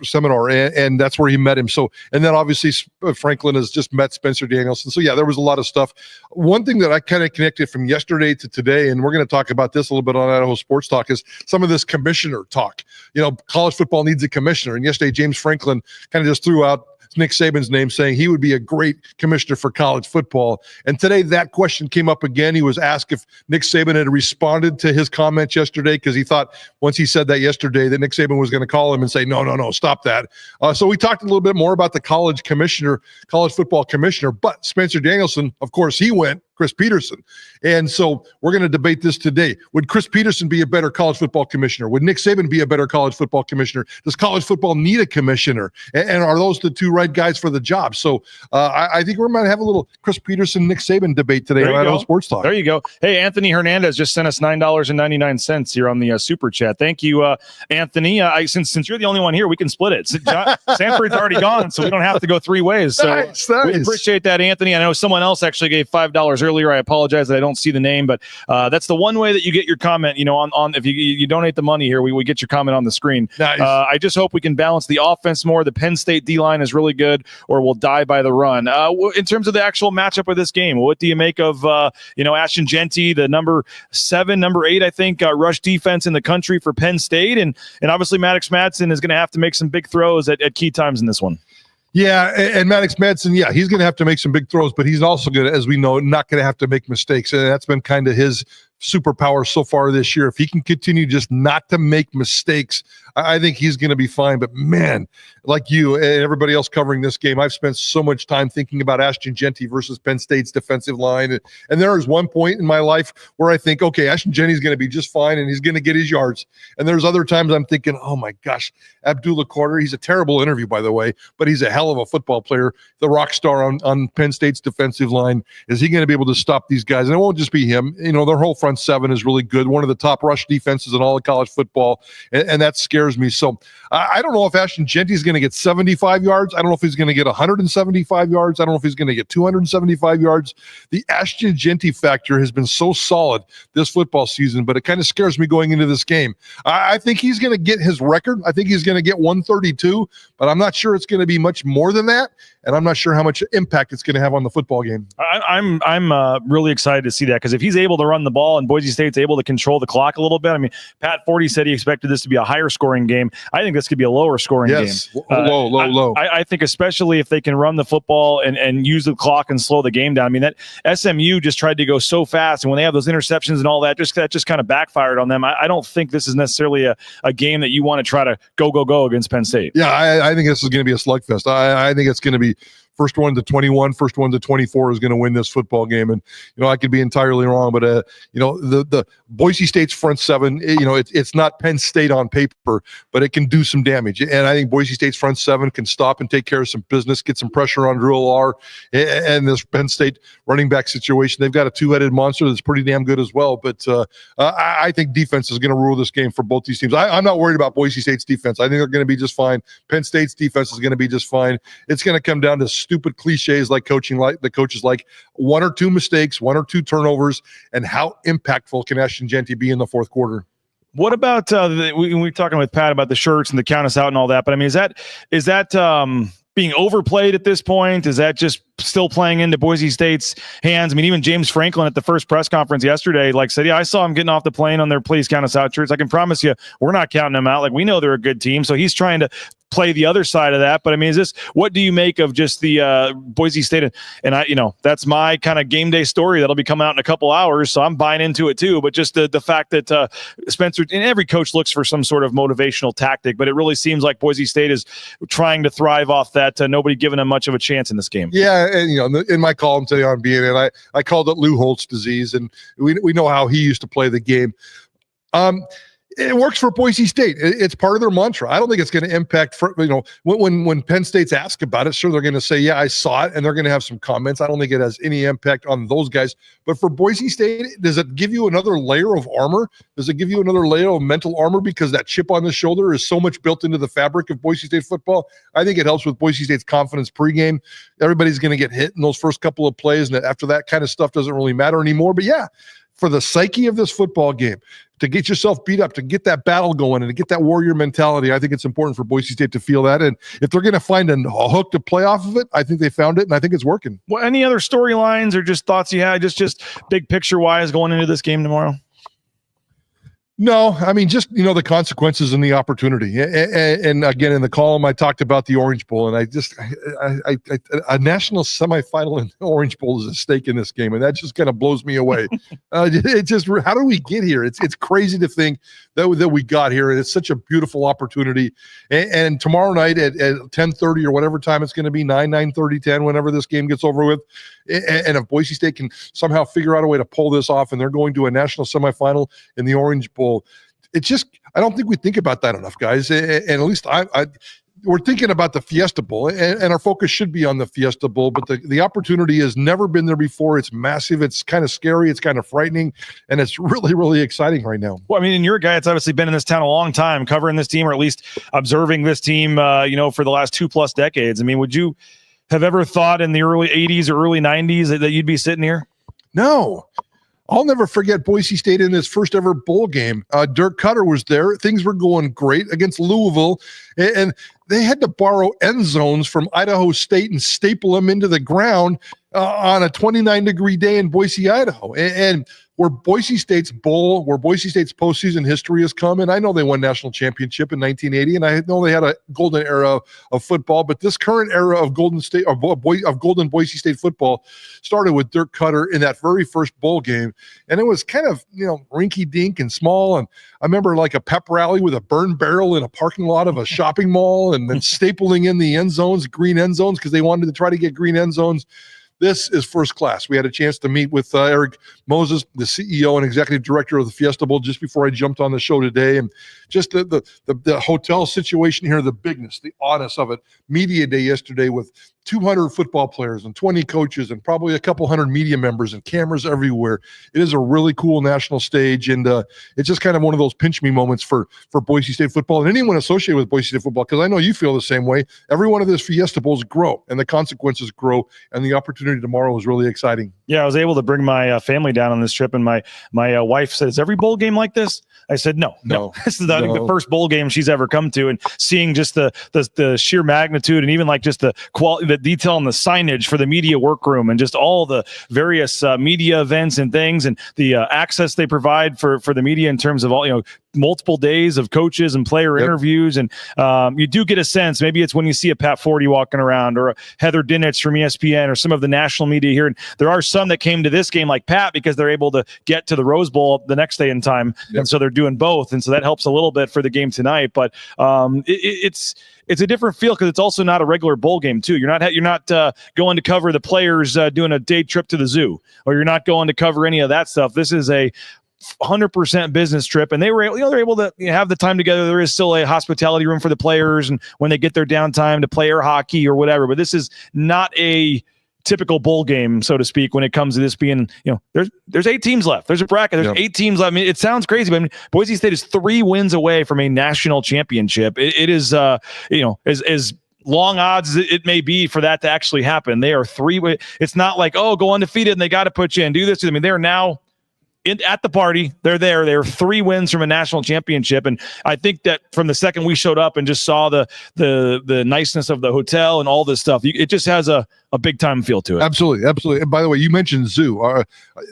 seminar, and that's where he met him. So, and then obviously Franklin has just met Spencer Danielson. So yeah, there was a lot of stuff. One thing that I kind of connected from yesterday to today, and we're going to talk about this a little bit on Idaho Sports Talk, is some of this commissioner talk. College football needs a commissioner. And yesterday, James Franklin kind of just threw out Nick Saban's name, saying he would be a great commissioner for college football. And today that question came up again. He was asked if Nick Saban had responded to his comments yesterday, because he thought once he said that yesterday that Nick Saban was going to call him and say, no, stop that. So we talked a little bit more about the college football commissioner. But Spencer Danielson, of course, he went Chris Peterson. And so we're going to debate this today. Would Chris Peterson be a better college football commissioner? Would Nick Saban be a better college football commissioner? Does college football need a commissioner? And are those the two right guys for the job? So I think we're going to have a little Chris Peterson, Nick Saban debate today on Idaho Sports Talk. There you go. Hey, Anthony Hernandez just sent us $9.99 here on the super chat. Thank you, Anthony. Since you're the only one here, we can split it. Sanford's already gone, so we don't have to go three ways. So nice. We appreciate that, Anthony. I know someone else actually gave $5 earlier. I apologize that I don't see the name, but that's the one way that you get your comment. On if you donate the money here, we get your comment on the screen. Nice. I just hope we can balance the offense more. The Penn State D-line is really good, or we'll die by the run. In terms of the actual matchup of this game, what do you make of Ashton Jeanty, the number 8, I think, rush defense in the country for Penn State, and obviously Maddox Madsen is going to have to make some big throws at key times in this one. Yeah, and Maddox Madsen, he's going to have to make some big throws, but he's also going to, as we know, not going to have to make mistakes. And that's been kind of his superpower so far this year. If he can continue just not to make mistakes, I think he's going to be fine. But man, like you and everybody else covering this game, I've spent so much time thinking about Ashton Jeanty versus Penn State's defensive line. And there is one point in my life where I think, okay, Ashton Jeanty's going to be just fine and he's going to get his yards. And there's other times I'm thinking, oh my gosh, Abdullah Carter, he's a terrible interview, by the way, but he's a hell of a football player, the rock star on Penn State's defensive line. Is he going to be able to stop these guys? And it won't just be him. Their whole front seven is really good. One of the top rush defenses in all of college football. And that scares me. So I don't know if Ashton Jeanty is going to get 75 yards. I don't know if he's going to get 175 yards. I don't know if he's going to get 275 yards. The Ashton Jeanty factor has been so solid this football season, but it kind of scares me going into this game. I think he's going to get his record. I think he's going to get 132, but I'm not sure it's going to be much more than that. And I'm not sure how much impact it's going to have on the football game. I'm really excited to see that, because if he's able to run the ball and Boise State's able to control the clock a little bit, I mean, Pat Forde said he expected this to be a higher scoring game. I think this could be a lower scoring game. Low. I think especially if they can run the football and use the clock and slow the game down. I mean, that SMU just tried to go so fast, and when they have those interceptions and all that just kind of backfired on them. I don't think this is necessarily a game that you want to try to go against Penn State. Yeah, I think this is going to be a slugfest. I think it's going to be first one to 21, first one to 24 is going to win this football game. And, I could be entirely wrong, but, the Boise State's front seven, it's not Penn State on paper, but it can do some damage. And I think Boise State's front seven can stop and take care of some business, get some pressure on Drew Allar and this Penn State running back situation. They've got a two-headed monster that's pretty damn good as well. But I think defense is going to rule this game for both these teams. I'm not worried about Boise State's defense. I think they're going to be just fine. Penn State's defense is going to be just fine. It's going to come down to stupid cliches like the coaches like one or two mistakes, one or two turnovers, and how impactful can Ashton Jeanty be in the fourth quarter. What about we were talking with Pat about the shirts and the count us out and all that, but I mean, is that being overplayed at this point? Is that just still playing into Boise State's hands? I mean, even James Franklin at the first press conference yesterday, said, I saw him getting off the plane on their please count us out shirts. I can promise you, we're not counting them out. We know they're a good team. So he's trying to play the other side of that. But I mean, what do you make of just the Boise State? And that's my kind of game day story that'll be coming out in a couple hours. So I'm buying into it too. But just the fact that Spencer, and every coach looks for some sort of motivational tactic, but it really seems like Boise State is trying to thrive off that. Nobody giving them much of a chance in this game. Yeah. And, in my column today on BNN, I called it Lou Holtz disease. And we know how he used to play the game. It works for Boise State. It's part of their mantra. I don't think it's going to impact when Penn State's asked about it, sure, they're going to say, yeah, I saw it, and they're going to have some comments. I don't think it has any impact on those guys. But for Boise State, does it give you another layer of armor? Does it give you another layer of mental armor because that chip on the shoulder is so much built into the fabric of Boise State football? I think it helps with Boise State's confidence pregame. Everybody's going to get hit in those first couple of plays, and after that kind of stuff doesn't really matter anymore. But yeah, for the psyche of this football game, to get yourself beat up, to get that battle going, and to get that warrior mentality, I think it's important for Boise State to feel that. And if they're going to find a hook to play off of it, I think they found it, and I think it's working. Well, any other storylines or just thoughts you had, just big picture-wise going into this game tomorrow? No, I mean, just, the consequences and the opportunity. And again, in the column, I talked about the Orange Bowl, and a national semifinal in the Orange Bowl is a stake in this game. And that just kind of blows me away. How do we get here? It's crazy to think that we got here. And it's such a beautiful opportunity. And tomorrow night at 10:30 or whatever time it's going to be, 9:30, 10, whenever this game gets over with. And if Boise State can somehow figure out a way to pull this off and they're going to a national semifinal in the Orange Bowl, I don't think we think about that enough, guys. And at least we're thinking about the Fiesta Bowl, and our focus should be on the Fiesta Bowl, but the opportunity has never been there before. It's massive. It's kind of scary. It's kind of frightening, and it's really, really exciting right now. Well, I mean, and you're a guy that's obviously been in this town a long time, covering this team, or at least observing this team, for the last 2+ decades. I mean, would you have ever thought in the early 80s or early 90s that you'd be sitting here? No. I'll never forget Boise State in his first ever bowl game. Dirk Cutter was there. Things were going great against Louisville, and they had to borrow end zones from Idaho State and staple them into the ground on a 29-degree day in Boise, Idaho. And where Boise State's postseason history has come, and I know they won national championship in 1980, and I know they had a golden era of football, but this current era of golden Boise State football started with Dirk Cutter in that very first bowl game, and it was kind of rinky-dink and small. And I remember like a pep rally with a burn barrel in a parking lot of a shopping mall, and then stapling in the end zones, green end zones, because they wanted to try to get green end zones. This is first class. We had a chance to meet with Eric Moses, the CEO and executive director of the Fiesta Bowl, just before I jumped on the show today. And just the hotel situation here, the bigness, the oddness of it. Media day yesterday with 200 football players and 20 coaches and probably a couple hundred media members and cameras everywhere. It is a really cool national stage, and it's just kind of one of those pinch me moments for Boise State football and anyone associated with Boise State football, because I know you feel the same way. Every one of those Fiesta Bowls grow, and the consequences grow, and the opportunity tomorrow is really exciting. Yeah, I was able to bring my family down on this trip, and my wife said, "Is every bowl game like this?" I said, no. This is the first bowl game she's ever come to, and seeing just the sheer magnitude, and even like just the quality, the detail on the signage for the media workroom, and just all the various media events and things, and the access they provide for the media in terms of all, multiple days of coaches and player interviews. And you do get a sense, maybe it's when you see a Pat Forde walking around, or a Heather Dinich from ESPN, or some of the national media here. And there are some that came to this game like Pat because they're able to get to the Rose Bowl the next day in time. And so they're doing both. And so that helps a little bit for the game tonight. But it's a different feel because it's also not a regular bowl game too. You're not going to cover the players doing a day trip to the zoo, or you're not going to cover any of that stuff. This is a 100% business trip, and they're able to have the time together. There is still a hospitality room for the players, and when they get their downtime to play air hockey or whatever. But this is not a typical bowl game, so to speak, when it comes to this being, there's 8 teams left. There's a bracket. There's 8 teams left. I mean, it sounds crazy, but Boise State is 3 wins away from a national championship. It is, as long odds as it may be for that to actually happen. They are 3. It's not like, go undefeated and they got to put you in, do this. I mean, they're now at the party. They're there. They're 3 wins from a national championship. And I think that from the second we showed up and just saw the niceness of the hotel and all this stuff, it just has a big time feel to it. Absolutely. Absolutely. And by the way, you mentioned zoo.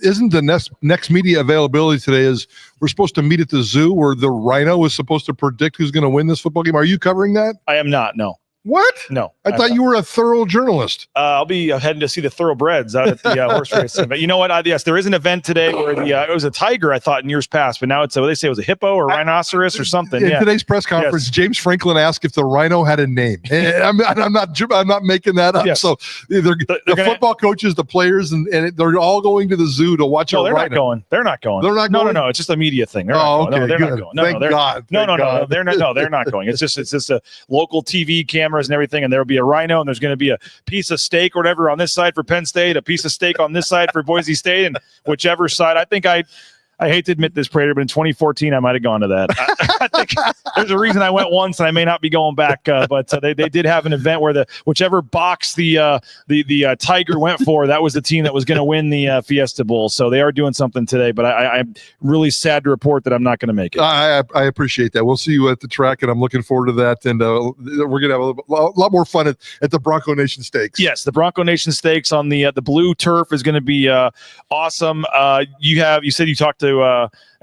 Isn't the next media availability today is we're supposed to meet at the zoo where the rhino is supposed to predict who's going to win this football game? Are you covering that? I am not. No. What? No. I thought you were a thorough journalist. I'll be heading to see the thoroughbreds out at the horse race. But you know what? Yes, there is an event today where it was a tiger, I thought, in years past, but now they say it was a hippo or rhinoceros or something. In today's press conference, James Franklin asked if the rhino had a name. I'm not making that up. Yes. So the football coaches, the players, and they're all going to the zoo to watch a rhino. Not going. They're not going. They're not going? No. It's just a media thing. They're not going. Okay, no, they're not going. Thank God. No, they're not going. It's just a local TV cameras and everything, and there'll be a rhino, and there's going to be a piece of steak or whatever on this side for Penn State, a piece of steak on this side for Boise State, and whichever side. I think I hate to admit this, Prader, but in 2014 I might have gone to that. I think there's a reason I went once, and I may not be going back. But they did have an event where whichever box the tiger went for, that was the team that was going to win the Fiesta Bowl. So they are doing something today. But I'm really sad to report that I'm not going to make it. I appreciate that. We'll see you at the track, and I'm looking forward to that. And we're going to have a lot more fun at the Bronco Nation Stakes. Yes, the Bronco Nation Stakes on the blue turf is going to be awesome. You said you talked to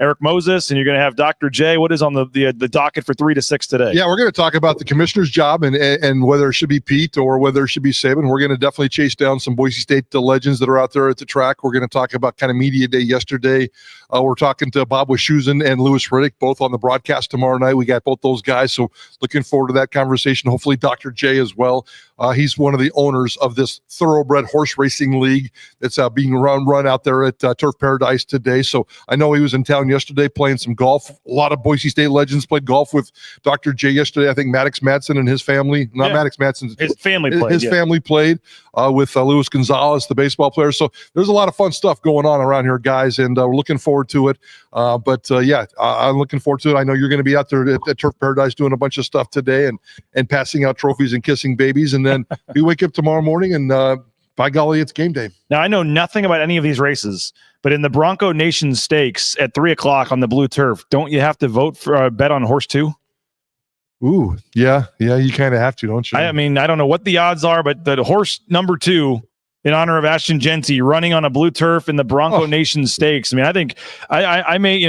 Eric Moses, and you're going to have Dr. J. What is on the docket for 3 to 6 today? Yeah, we're going to talk about the commissioner's job and whether it should be Pete or whether it should be Sabin. We're going to definitely chase down some Boise State legends that are out there at the track. We're going to talk about kind of media day yesterday. We're talking to Bob Wischusen and Lewis Riddick, both on the broadcast tomorrow night. We got both those guys, so looking forward to that conversation. Hopefully Dr. J as well. He's one of the owners of this thoroughbred horse racing league that's being run out there at Turf Paradise today. So I know he was in town yesterday playing some golf. A lot of Boise State legends played golf with Dr. J yesterday. I think Maddox Madsen and his family, Maddox Madsen, his family played. His family played with Luis Gonzalez, the baseball player. So there's a lot of fun stuff going on around here, guys, and we're looking forward to it. I'm looking forward to it. I know you're going to be out there at Turf Paradise doing a bunch of stuff today and passing out trophies and kissing babies. And then we wake up tomorrow morning and by golly, it's game day. Now, I know nothing about any of these races, but in the Bronco Nation Stakes at 3:00 on the blue turf, don't you have to vote for a bet on horse 2? Ooh, yeah, you kind of have to, don't you? I mean, I don't know what the odds are, but the horse number 2 in honor of Ashton Genty running on a blue turf in the Bronco Nation Stakes. I mean, I think I may,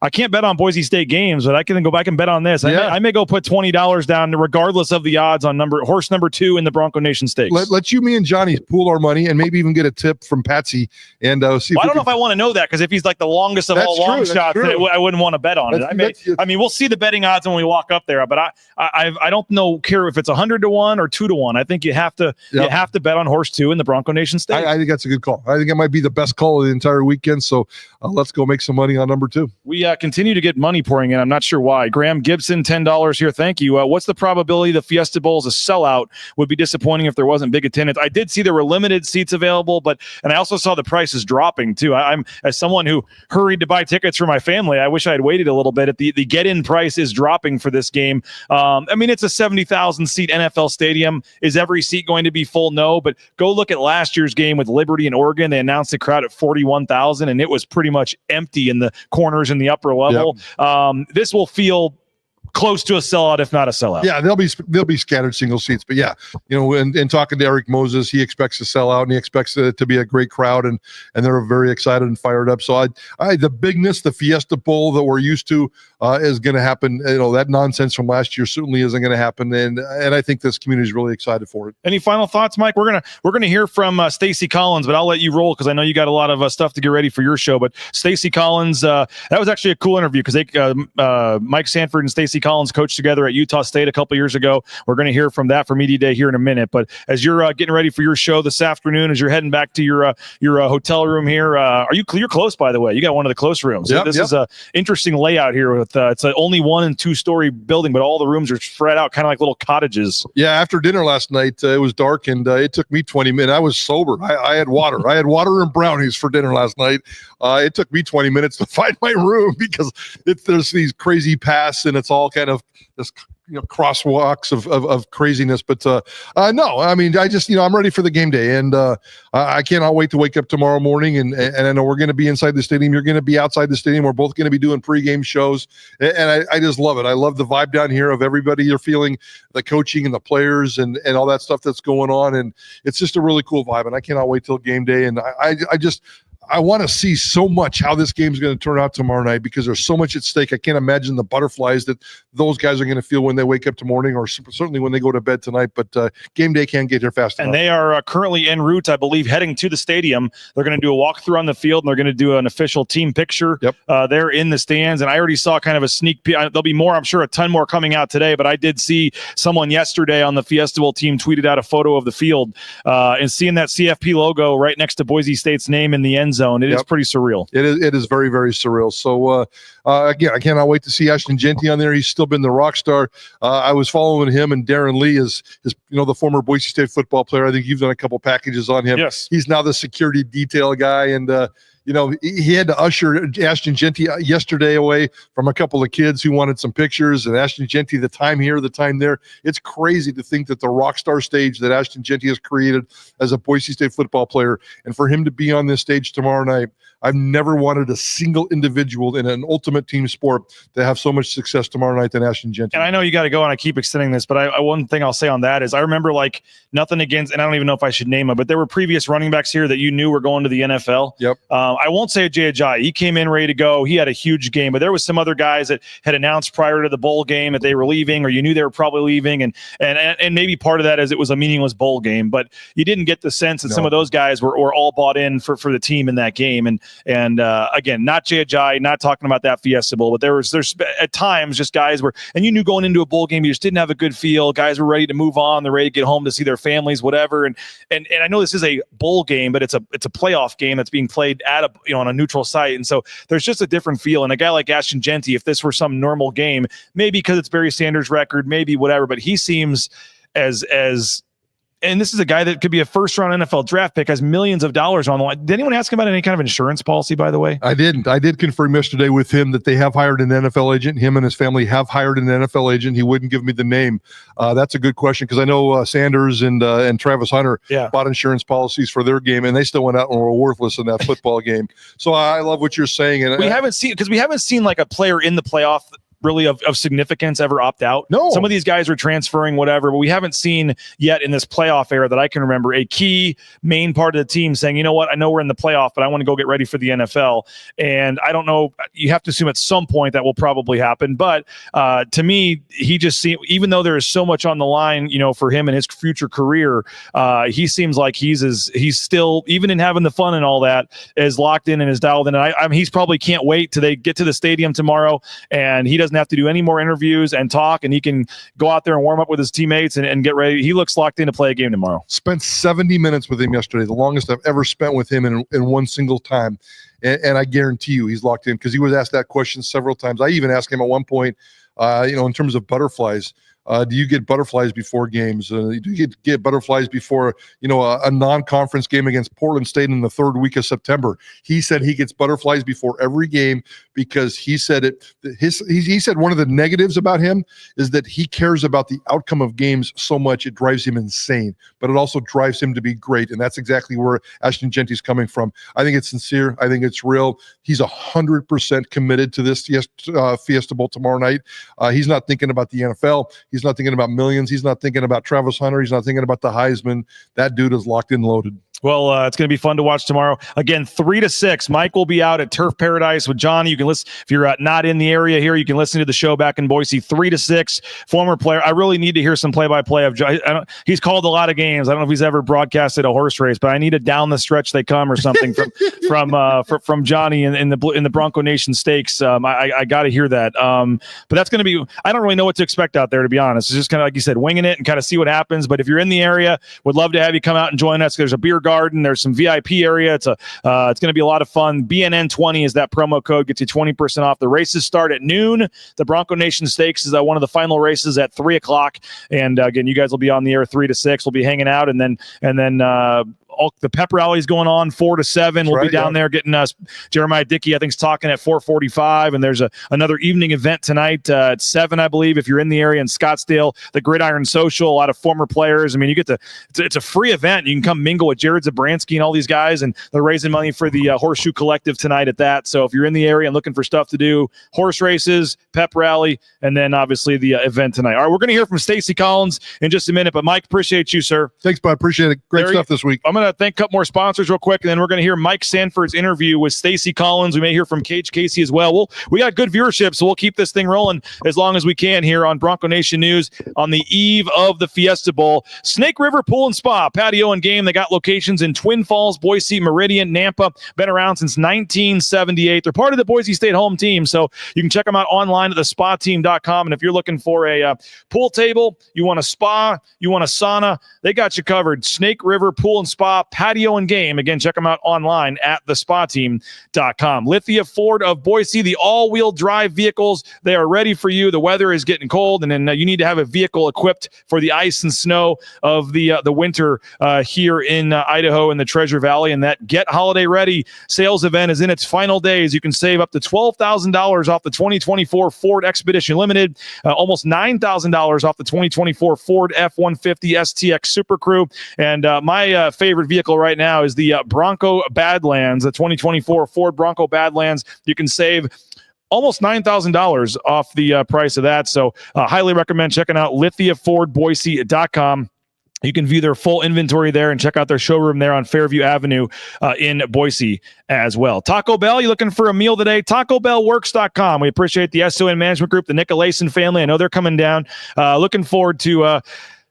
I can't bet on Boise State games, but I can go back and bet on this. I may go put $20 down regardless of the odds on horse number 2 in the Bronco Nation Stakes. Let you, me, and Johnny pool our money and maybe even get a tip from Patsy and see. I don't know if I want to know that, because if he's like the longest of all long shots, I wouldn't want to bet on it. I mean, we'll see the betting odds when we walk up there, but I don't care if it's 100 to 1 or 2 to 1. I think you have to bet on horse 2 in the Bronco Nation Stakes. I think that's a good call. I think it might be the best call of the entire weekend. So let's go make some money on number 2. We continue to get money pouring in. I'm not sure why. Graham Gibson, $10 here. Thank you. What's the probability the Fiesta Bowl is a sellout? Would be disappointing if there wasn't big attendance. I did see there were limited seats available, and I also saw the prices dropping too. I'm, as someone who hurried to buy tickets for my family, I wish I had waited a little bit. The get-in price is dropping for this game. I mean, it's a 70,000 seat NFL stadium. Is every seat going to be full? No, but go look at last year's game with Liberty and Oregon. They announced the crowd at 41,000, and it was pretty much empty in the corners and the upper level. Yep. This will feel close to a sellout, if not a sellout. Yeah, they'll be scattered single seats, but yeah, in talking to Eric Moses, he expects to sell out and he expects it to be a great crowd, and they're very excited and fired up. So the bigness, the Fiesta Bowl that we're used to is going to happen. That nonsense from last year certainly isn't going to happen, and I think this community is really excited for it. Any final thoughts, Mike? We're gonna hear from Stacy Collins, but I'll let you roll because I know you got a lot of stuff to get ready for your show. But Stacy Collins, that was actually a cool interview because Mike Sanford and Stacy Collins coached together at Utah State a couple years ago. We're going to hear from that for Media Day here in a minute. But as you're getting ready for your show this afternoon, as you're heading back to your hotel room here, you're close, by the way. You got one of the close rooms. Yep, this is a interesting layout here. With it's only 1- and 2-story building, but all the rooms are spread out, kind of like little cottages. Yeah. After dinner last night, it was dark, and it took me 20 minutes. I was sober. I had water. I had water and brownies for dinner last night. It took me 20 minutes to find my room because there's these crazy paths, and it's all kind of this crosswalks of craziness. But no, I mean, I just I'm ready for the game day, and I cannot wait to wake up tomorrow morning. And I know we're going to be inside the stadium. You're going to be outside the stadium. We're both going to be doing pregame shows, and I just love it. I love the vibe down here of everybody. You're feeling the coaching and the players and all that stuff that's going on, and it's just a really cool vibe. And I cannot wait till game day. And I want to see so much how this game is going to turn out tomorrow night because there's so much at stake. I can't imagine the butterflies that those guys are going to feel when they wake up tomorrow morning, or certainly when they go to bed tonight. But game day can't get here fast enough. And they are currently en route, I believe, heading to the stadium. They're going to do a walkthrough on the field, and they're going to do an official team picture. Yep. There in the stands. And I already saw kind of a sneak peek. There'll be more, I'm sure, a ton more coming out today. But I did see someone yesterday on the Fiesta Bowl team tweeted out a photo of the field and seeing that CFP logo right next to Boise State's name in the end zone. It is pretty surreal. It is very, very surreal. So again, I cannot wait to see Ashton Genty on there. He's still been the rock star. I was following him, and Darren Lee is the former Boise State football player. I think you've done a couple packages on him. Yes. He's now the security detail guy, and he had to usher Ashton Genty yesterday away from a couple of kids who wanted some pictures, and Ashton Genty, the time here, the time there. It's crazy to think that the rock star stage that Ashton Genty has created as a Boise State football player, and for him to be on this stage tomorrow night, I've never wanted a single individual in an ultimate team sport to have so much success tomorrow night than Ashton Genty. And I know you got to go, and I keep extending this, but one thing I'll say on that is I remember, like, nothing against, and I don't even know if I should name them, but there were previous running backs here that you knew were going to the NFL. Yep. I won't say Jay Ajayi. He came in ready to go. He had a huge game, but there was some other guys that had announced prior to the bowl game that they were leaving, or you knew they were probably leaving, and maybe part of that is it was a meaningless bowl game, but you didn't get the sense that some of those guys were all bought in for the team in that game. And again, not Jay Ajayi, not talking about that Fiesta Bowl, but there's at times just guys were, and you knew going into a bowl game you just didn't have a good feel. Guys were ready to move on, they're ready to get home to see their families, whatever. And I know this is a bowl game, but it's a playoff game that's being played at on a neutral site, and so there's just a different feel. And a guy like Ashton Jeanty, if this were some normal game, maybe because it's Barry Sanders' record, maybe whatever, but he seems as and this is a guy that could be a first-round NFL draft pick, has millions of dollars on the line. Did anyone ask him about any kind of insurance policy, by the way? I didn't. I did confirm yesterday with him that they have hired an NFL agent. Him and his family have hired an NFL agent. He wouldn't give me the name. That's a good question, because I know Sanders and Travis Hunter bought insurance policies for their game, and they still went out and were worthless in that football game. So I love what you're saying. And we haven't seen like a player in the playoff really of significance ever opt out. No. Some of these guys are transferring, whatever, but we haven't seen yet in this playoff era that I can remember a key main part of the team saying, you know what, I know we're in the playoff, but I want to go get ready for the NFL. And I don't know, you have to assume at some point that will probably happen. But to me, he just seems, even though there is so much on the line, for him and his future career, he seems like he's still, even in having the fun and all that, is locked in and is dialed in. And he's probably can't wait till they get to the stadium tomorrow, and he doesn't have to do any more interviews and talk, and he can go out there and warm up with his teammates and get ready. He looks locked in to play a game tomorrow. Spent 70 minutes with him yesterday, the longest I've ever spent with him in one single time. And I guarantee you he's locked in, because he was asked that question several times. I even asked him at one point, in terms of butterflies, do you get butterflies before games? Do you get butterflies before, a non-conference game against Portland State in the third week of September? He said he gets butterflies before every game, because he said he said one of the negatives about him is that he cares about the outcome of games so much it drives him insane, but it also drives him to be great. And that's exactly where Ashton Jeanty's coming from. I think it's sincere. I think it's real. He's 100% committed to this Fiesta Bowl tomorrow night. He's not thinking about the NFL. He's not thinking about millions. He's not thinking about Travis Hunter. He's not thinking about the Heisman. That dude is locked and loaded. Well, it's going to be fun to watch tomorrow. Again, 3 to 6. Mike will be out at Turf Paradise with Johnny. You can listen if you're not in the area here. You can listen to the show back in Boise. 3 to 6. Former player. I really need to hear some play-by-play of Johnny. He's called a lot of games. I don't know if he's ever broadcasted a horse race, but I need a down the stretch they come or something from Johnny in the Bronco Nation Stakes. I got to hear that. But that's going to be. I don't really know what to expect out there, to be honest. It's just kind of like you said, winging it and kind of see what happens. But if you're in the area, would love to have you come out and join us. There's a beer garden. There's some VIP area. It's going to be a lot of fun. BNN 20 is that promo code. Gets you 20% off. The races start at noon. The Bronco Nation Stakes is one of the final races at 3 o'clock. And again, you guys will be on the air 3 to 6. We'll be hanging out, and then the pep rally is going on 4 to 7. We'll be down there getting us. Jeremiah Dickey, I think, is talking at 4:45, and there's another evening event tonight at 7, I believe. If you're in the area in Scottsdale, the Gridiron Social, a lot of former players. I mean, you get it's a free event. You can come mingle with Jared Zabransky and all these guys, and they're raising money for the Horseshoe Collective tonight at that. So if you're in the area and looking for stuff to do, horse races, pep rally, and then obviously the event tonight. All right, we're going to hear from Stacy Collins in just a minute, but Mike, appreciate you, sir. Thanks, bud. Appreciate it. Great stuff this week. I'm going to thank a couple more sponsors real quick, and then we're going to hear Mike Sanford's interview with Stacy Collins. We may hear from Cage Casey as well. We got good viewership, so we'll keep this thing rolling as long as we can here on Bronco Nation News on the eve of the Fiesta Bowl. Snake River Pool and Spa, patio and game. They got locations in Twin Falls, Boise, Meridian, Nampa. Been around since 1978. They're part of the Boise State home team, so you can check them out online at thespateam.com. And if you're looking for a pool table, you want a spa, you want a sauna, they got you covered. Snake River Pool and Spa, patio and game. Again, check them out online at thespateam.com. Lithia Forde of Boise, the all-wheel drive vehicles, they are ready for you. The weather is getting cold, and then you need to have a vehicle equipped for the ice and snow of the winter here in Idaho and the Treasure Valley. And that Get Holiday Ready sales event is in its final days. You can save up to $12,000 off the 2024 Ford Expedition Limited, almost $9,000 off the 2024 Ford F-150 STX Super Crew. And my favorite vehicle right now is the Bronco Badlands, the 2024 Ford Bronco Badlands. You can save almost $9,000 off the price of that. So highly recommend checking out lithiafordboise.com. You can view their full inventory there and check out their showroom there on Fairview Avenue in Boise as well. Taco Bell, you looking for a meal today? TacoBellWorks.com. We appreciate the SON Management Group, the Nicolason family. I know they're coming down. Looking forward to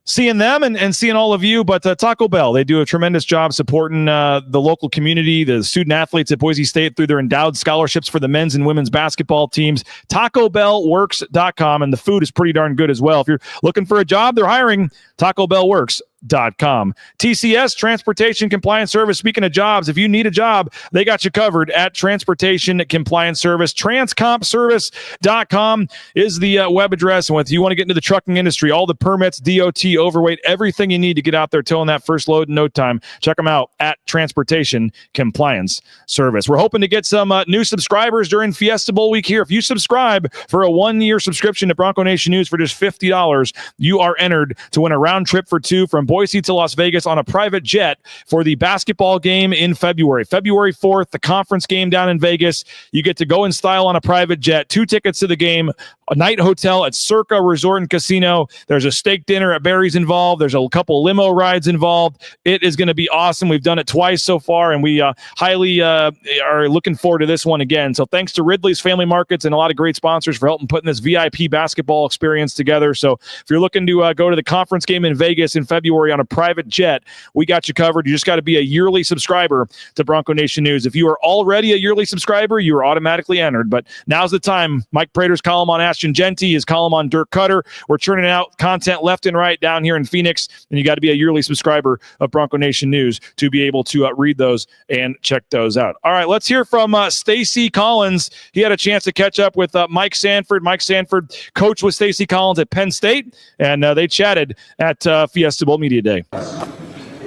seeing them and seeing all of you. But Taco Bell, they do a tremendous job supporting the local community, the student athletes at Boise State through their endowed scholarships for the men's and women's basketball teams. TacoBellWorks.com, and the food is pretty darn good as well. If you're looking for a job, they're hiring. TacoBellWorks.com. TCS, Transportation Compliance Service. Speaking of jobs, if you need a job, they got you covered at Transportation Compliance Service. Transcompservice.com is the web address. And if you want to get into the trucking industry, all the permits, DOT, overweight, everything you need to get out there towing that first load in no time, check them out at Transportation Compliance Service. We're hoping to get some new subscribers during Fiesta Bowl week here. If you subscribe for a 1-year subscription to Bronco Nation News for just $50, you are entered to win a round trip for 2 from Boise to Las Vegas on a private jet for the basketball game in February. February 4th, the conference game down in Vegas. You get to go in style on a private jet, 2 tickets to the game, a night hotel at Circa Resort and Casino. There's a steak dinner at Barry's involved. There's a couple limo rides involved. It is going to be awesome. We've done it twice so far, and we highly are looking forward to this one again. So thanks to Ridley's Family Markets and a lot of great sponsors for helping putting this VIP basketball experience together. So if you're looking to go to the conference game in Vegas in February on a private jet, we got you covered. You just got to be a yearly subscriber to Bronco Nation News. If you are already a yearly subscriber, you are automatically entered. But now's the time. Mike Prader's column on Ashton Genty, his column on Dirk Cutter. We're churning out content left and right down here in Phoenix, and you got to be a yearly subscriber of Bronco Nation News to be able to read those and check those out. All right, let's hear from Stacy Collins. He had a chance to catch up with Mike Sanford. Mike Sanford coached with Stacy Collins at Penn State, and they chatted at Fiesta Bowl Media Day. All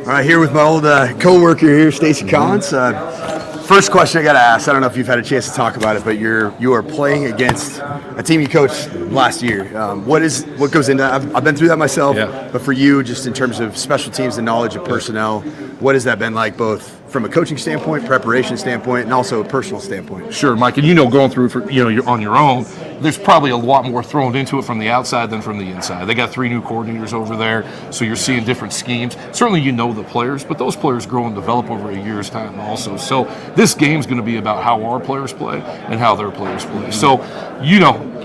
right, here with my old co-worker here, Stacy Collins. First question I got to ask, I don't know if you've had a chance to talk about it, but you are playing against a team you coached last year. What goes into that? I've been through that myself, but for you, just in terms of special teams and knowledge of personnel, what has that been like, both from a coaching standpoint, preparation standpoint, and also a personal standpoint? Sure, Mike, and going through it you're on your own, there's probably a lot more thrown into it from the outside than from the inside. They got 3 new coordinators over there, so you're seeing different schemes. Certainly you know the players, but those players grow and develop over a year's time also. So this game's going to be about how our players play and how their players play. So,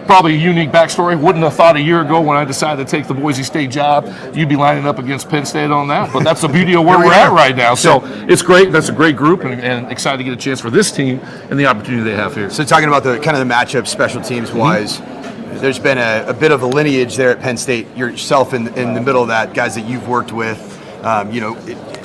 probably a unique backstory. Wouldn't have thought a year ago when I decided to take the Boise State job, you'd be lining up against Penn State on that. But that's the beauty of where we're at right now. So it's great. That's a great group, and excited to get a chance for this team and the opportunity they have here. So talking about the kind of the matchup special teams wise, there's been a bit of a lineage there at Penn State. Yourself in the middle of that, guys that you've worked with.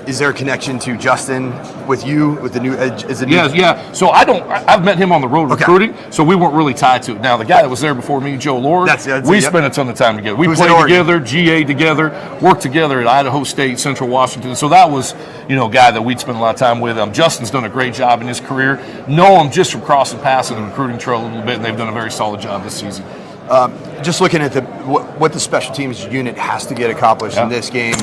Is there a connection to Justin with you with the new? Yeah. So I've met him on the road recruiting, so we weren't really tied to it. Now the guy that was there before me, Joe Lord, we spent a ton of time together. We played together, GA together, worked together at Idaho State, Central Washington. So that was a guy that we'd spent a lot of time with. Justin's done a great job in his career. Know him just from crossing paths in the recruiting trail a little bit, and they've done a very solid job this season. Just looking at what the special teams unit has to get accomplished in this game.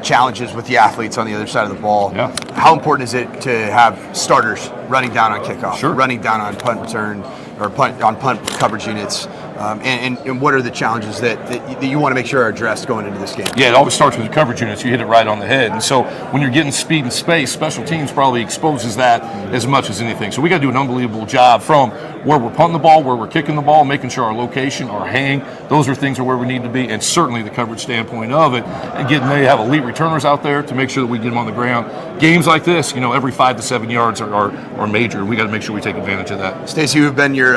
Challenges with the athletes on the other side of the ball. How important is it to have starters running down on kickoff, running down on punt return, or punt coverage units? And what are the challenges that you want to make sure are addressed going into this game? Yeah, it always starts with the coverage units. You hit it right on the head. And so when you're getting speed and space, special teams probably exposes that as much as anything. So we got to do an unbelievable job from where we're punting the ball, where we're kicking the ball, making sure our location, our hang, those are things are where we need to be, and certainly the coverage standpoint of it. And they have elite returners out there to make sure that we get them on the ground. Games like this, every 5 to 7 yards are major. We got to make sure we take advantage of that. Stacey, who've been your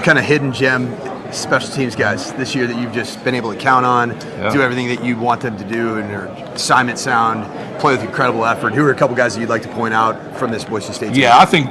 kind of hidden gem special teams guys this year that you've just been able to count on, do everything that you want them to do, and their assignment sound, play with incredible effort. Who are a couple guys that you'd like to point out from this Boise State team? Yeah, I think,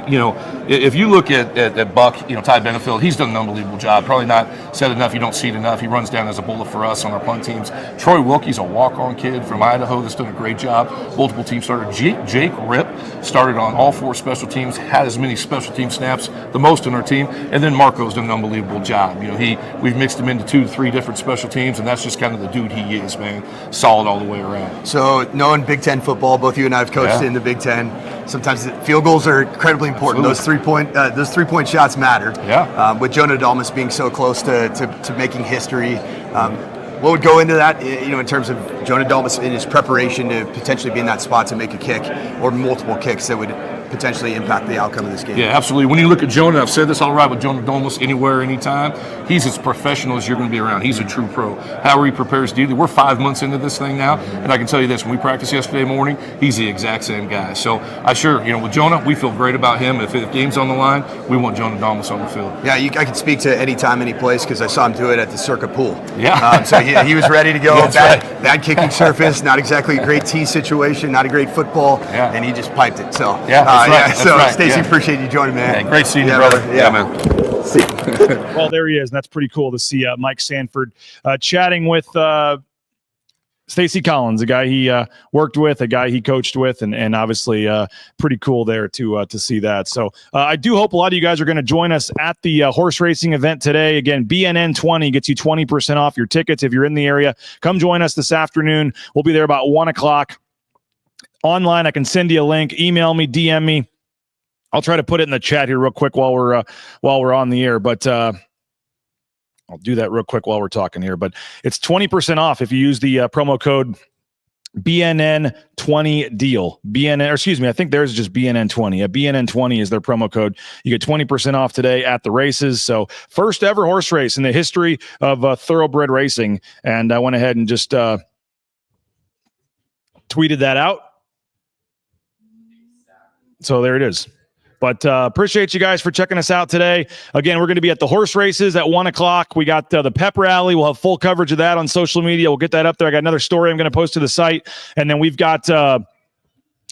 if you look at Buck, Ty Benefield, he's done an unbelievable job. Probably not said enough, you don't see it enough. He runs down as a bullet for us on our punt teams. Troy Wilkie's a walk-on kid from Idaho that's done a great job. Multiple team starter. Jake Ripp started on all 4 special teams, had as many special team snaps, the most in our team. And then Marco's done an unbelievable job. We've mixed him into 2 to 3 different special teams, and that's just kind of the dude he is, man. Solid all the way around. So knowing Big Ten football, both you and I have coached in the Big Ten. Sometimes field goals are incredibly important. Absolutely. Those three-point shots matter. With Jonah Dalmas being so close to making history, what would go into that, in terms of Jonah Dalmas in his preparation to potentially be in that spot to make a kick or multiple kicks that would potentially impact the outcome of this game? Yeah, absolutely. When you look at Jonah, I've said this, I'll ride with Jonah Dalmas anywhere, anytime. He's as professional as you're going to be around. He's a true pro. How he prepares daily. We're 5 months into this thing now, and I can tell you this, when we practiced yesterday morning, he's the exact same guy. So with Jonah, we feel great about him. If the game's on the line, we want Jonah Dalmas on the field. Yeah, I can speak to any time, any place, because I saw him do it at the Circa pool. Yeah. So he was ready to go. Yeah, bad kicking surface, not exactly a great tee situation, not a great football, and he just piped it. So That's right. Stacy, appreciate you joining, man. Yeah, great seeing you, brother. Yeah, man. See you. Well, there he is, and that's pretty cool to see Mike Sanford chatting with Stacy Collins, a guy he worked with, a guy he coached with, and obviously pretty cool there to see that. So I do hope a lot of you guys are going to join us at the horse racing event today. Again, BNN 20 gets you 20% off your tickets if you're in the area. Come join us this afternoon. We'll be there about 1 o'clock. Online, I can send you a link. Email me, DM me. I'll try to put it in the chat here real quick while we're on the air, but I'll do that real quick while we're talking here. But it's 20% off if you use the promo code BNN20 deal. I think theirs is just BNN20. Yeah, BNN20 is their promo code. You get 20% off today at the races. So first ever horse race in the history of thoroughbred racing. And I went ahead and just tweeted that out. So there it is. But appreciate you guys for checking us out today. Again, we're going to be at the horse races at 1 o'clock. We got the pep rally. We'll have full coverage of that on social media. We'll get that up there. I got another story I'm going to post to the site. And then we've got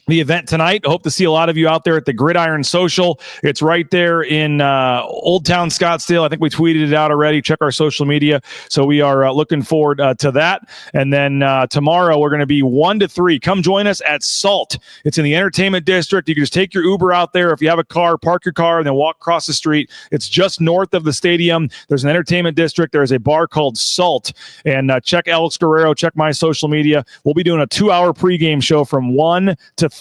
the event tonight. I hope to see a lot of you out there at the Gridiron Social. It's right there in Old Town Scottsdale. I think we tweeted it out already. Check our social media. So we are looking forward to that. And then tomorrow we're going to be 1 to 3. Come join us at Salt. It's in the entertainment district. You can just take your Uber out there. If you have a car, park your car and then walk across the street. It's just north of the stadium. There's an entertainment district. There's a bar called Salt. And check Alex Guerrero. Check my social media. We'll be doing a 2-hour pregame show from 1 to 3.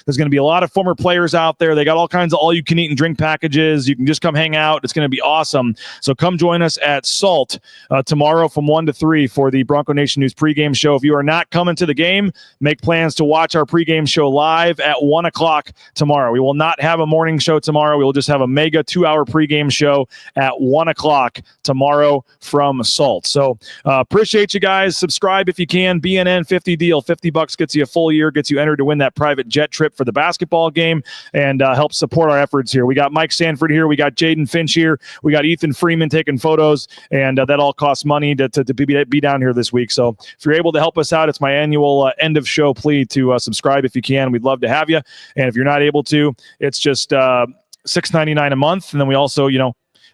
There's going to be a lot of former players out there. They got all kinds of all-you-can-eat and drink packages. You can just come hang out. It's going to be awesome. So come join us at Salt tomorrow from 1 to 3 for the Bronco Nation News pregame show. If you are not coming to the game, make plans to watch our pregame show live at 1 o'clock tomorrow. We will not have a morning show tomorrow. We will just have a mega 2-hour pregame show at 1 o'clock tomorrow from Salt. So appreciate you guys. Subscribe if you can. BNN 50 deal. $50 gets you a full year, gets you entered to win that private jet trip for the basketball game, and help support our efforts here. We got Mike Sanford here. We got Jaden Finch here. We got Ethan Freeman taking photos, and that all costs money to be down here this week. So if you're able to help us out, it's my annual end of show plea to subscribe if you can. We'd love to have you. And if you're not able to, it's just $6.99 a month. And then we also,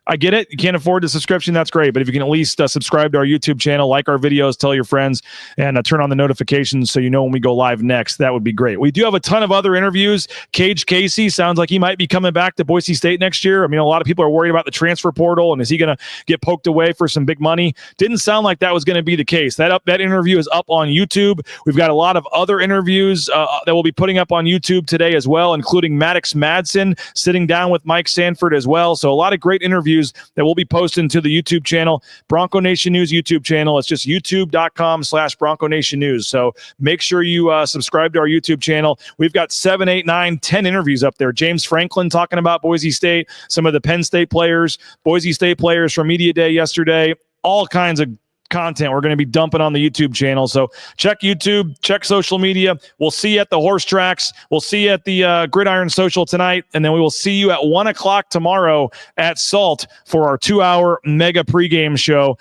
I get it. You can't afford the subscription. That's great. But if you can at least subscribe to our YouTube channel, like our videos, tell your friends, and turn on the notifications so you know when we go live next, that would be great. We do have a ton of other interviews. Cage Casey sounds like he might be coming back to Boise State next year. I mean, a lot of people are worried about the transfer portal, and is he going to get poked away for some big money? Didn't sound like that was going to be the case. That interview is up on YouTube. We've got a lot of other interviews that we'll be putting up on YouTube today as well, including Maddox Madsen sitting down with Mike Sanford as well. So a lot of great interviews that we'll be posting to the YouTube channel, Bronco Nation News YouTube channel. It's just youtube.com/Bronco Nation News. So make sure you subscribe to our YouTube channel. We've got 7, 8, 9, 10 interviews up there. James Franklin talking about Boise State, some of the Penn State players, Boise State players from Media Day yesterday, all kinds of content we're going to be dumping on the YouTube channel. So check YouTube, check social media. We'll see you at the horse tracks. We'll see you at the Gridiron Social tonight. And then we will see you at 1 o'clock tomorrow at Salt for our 2-hour mega pregame show.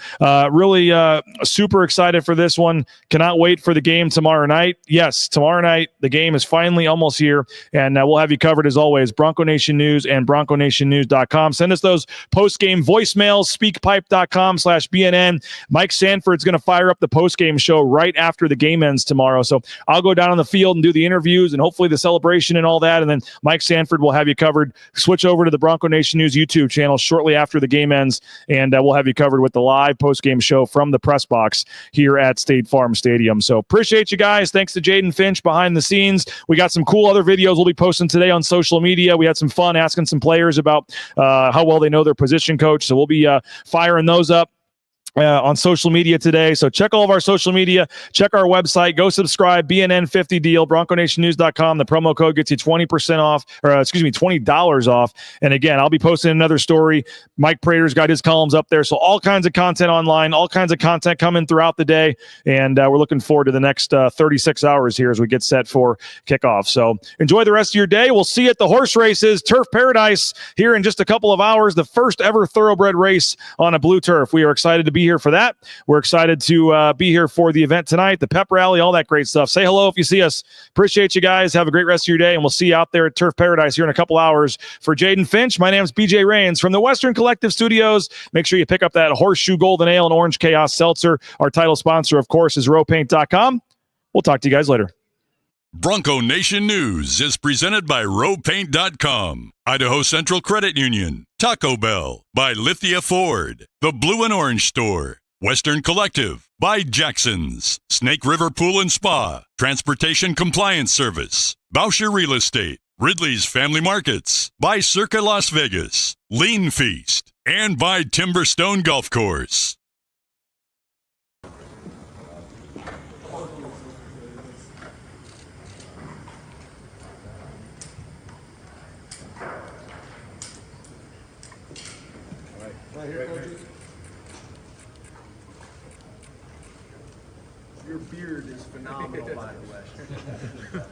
Really super excited for this one. Cannot wait for the game tomorrow night. Yes, tomorrow night, the game is finally almost here. And we'll have you covered as always. Bronco Nation News and BroncoNationNews.com. Send us those post-game voicemails, speakpipe.com/BNN. Mike Sanford's going to fire up the post-game show right after the game ends tomorrow. So I'll go down on the field and do the interviews and hopefully the celebration and all that. And then Mike Sanford will have you covered. Switch over to the Bronco Nation News YouTube channel shortly after the game ends, and we'll have you covered with the live post-game show from the press box here at State Farm Stadium. So appreciate you guys. Thanks to Jaden Finch behind the scenes. We got some cool other videos we'll be posting today on social media. We had some fun asking some players about how well they know their position coach. So we'll be firing those up. on social media today. So check all of our social media, check our website, go subscribe, BNN 50 deal, BroncoNationNews.com. The promo code gets you 20% off, or $20 off. And again, I'll be posting another story. Mike Prader's got his columns up there. So all kinds of content online, all kinds of content coming throughout the day. And we're looking forward to the next 36 hours here as we get set for kickoff. So enjoy the rest of your day. We'll see you at the horse races, Turf Paradise, here in just a couple of hours, the first ever thoroughbred race on a blue turf. We are excited to be here for that. We're excited to be here for the event tonight, the pep rally, all that great stuff. Say hello if you see us. Appreciate you guys. Have a great rest of your day, and we'll see you out there at Turf Paradise here in a couple hours. For Jaden Finch, my name is BJ Rains from the Western Collective Studios. Make sure you pick up that Horseshoe Golden Ale and Orange Chaos Seltzer. Our title sponsor, of course, is rowpaint.com. We'll talk to you guys later. Bronco Nation News is presented by rowpaint.com, Idaho Central Credit Union, Taco Bell, by Lithia Forde, The Blue and Orange Store, Western Collective, by Jackson's, Snake River Pool and Spa, Transportation Compliance Service, Bauscher Real Estate, Ridley's Family Markets, by Circa Las Vegas, Lean Feast, and by Timberstone Golf Course. Your beard is phenomenal, by the way.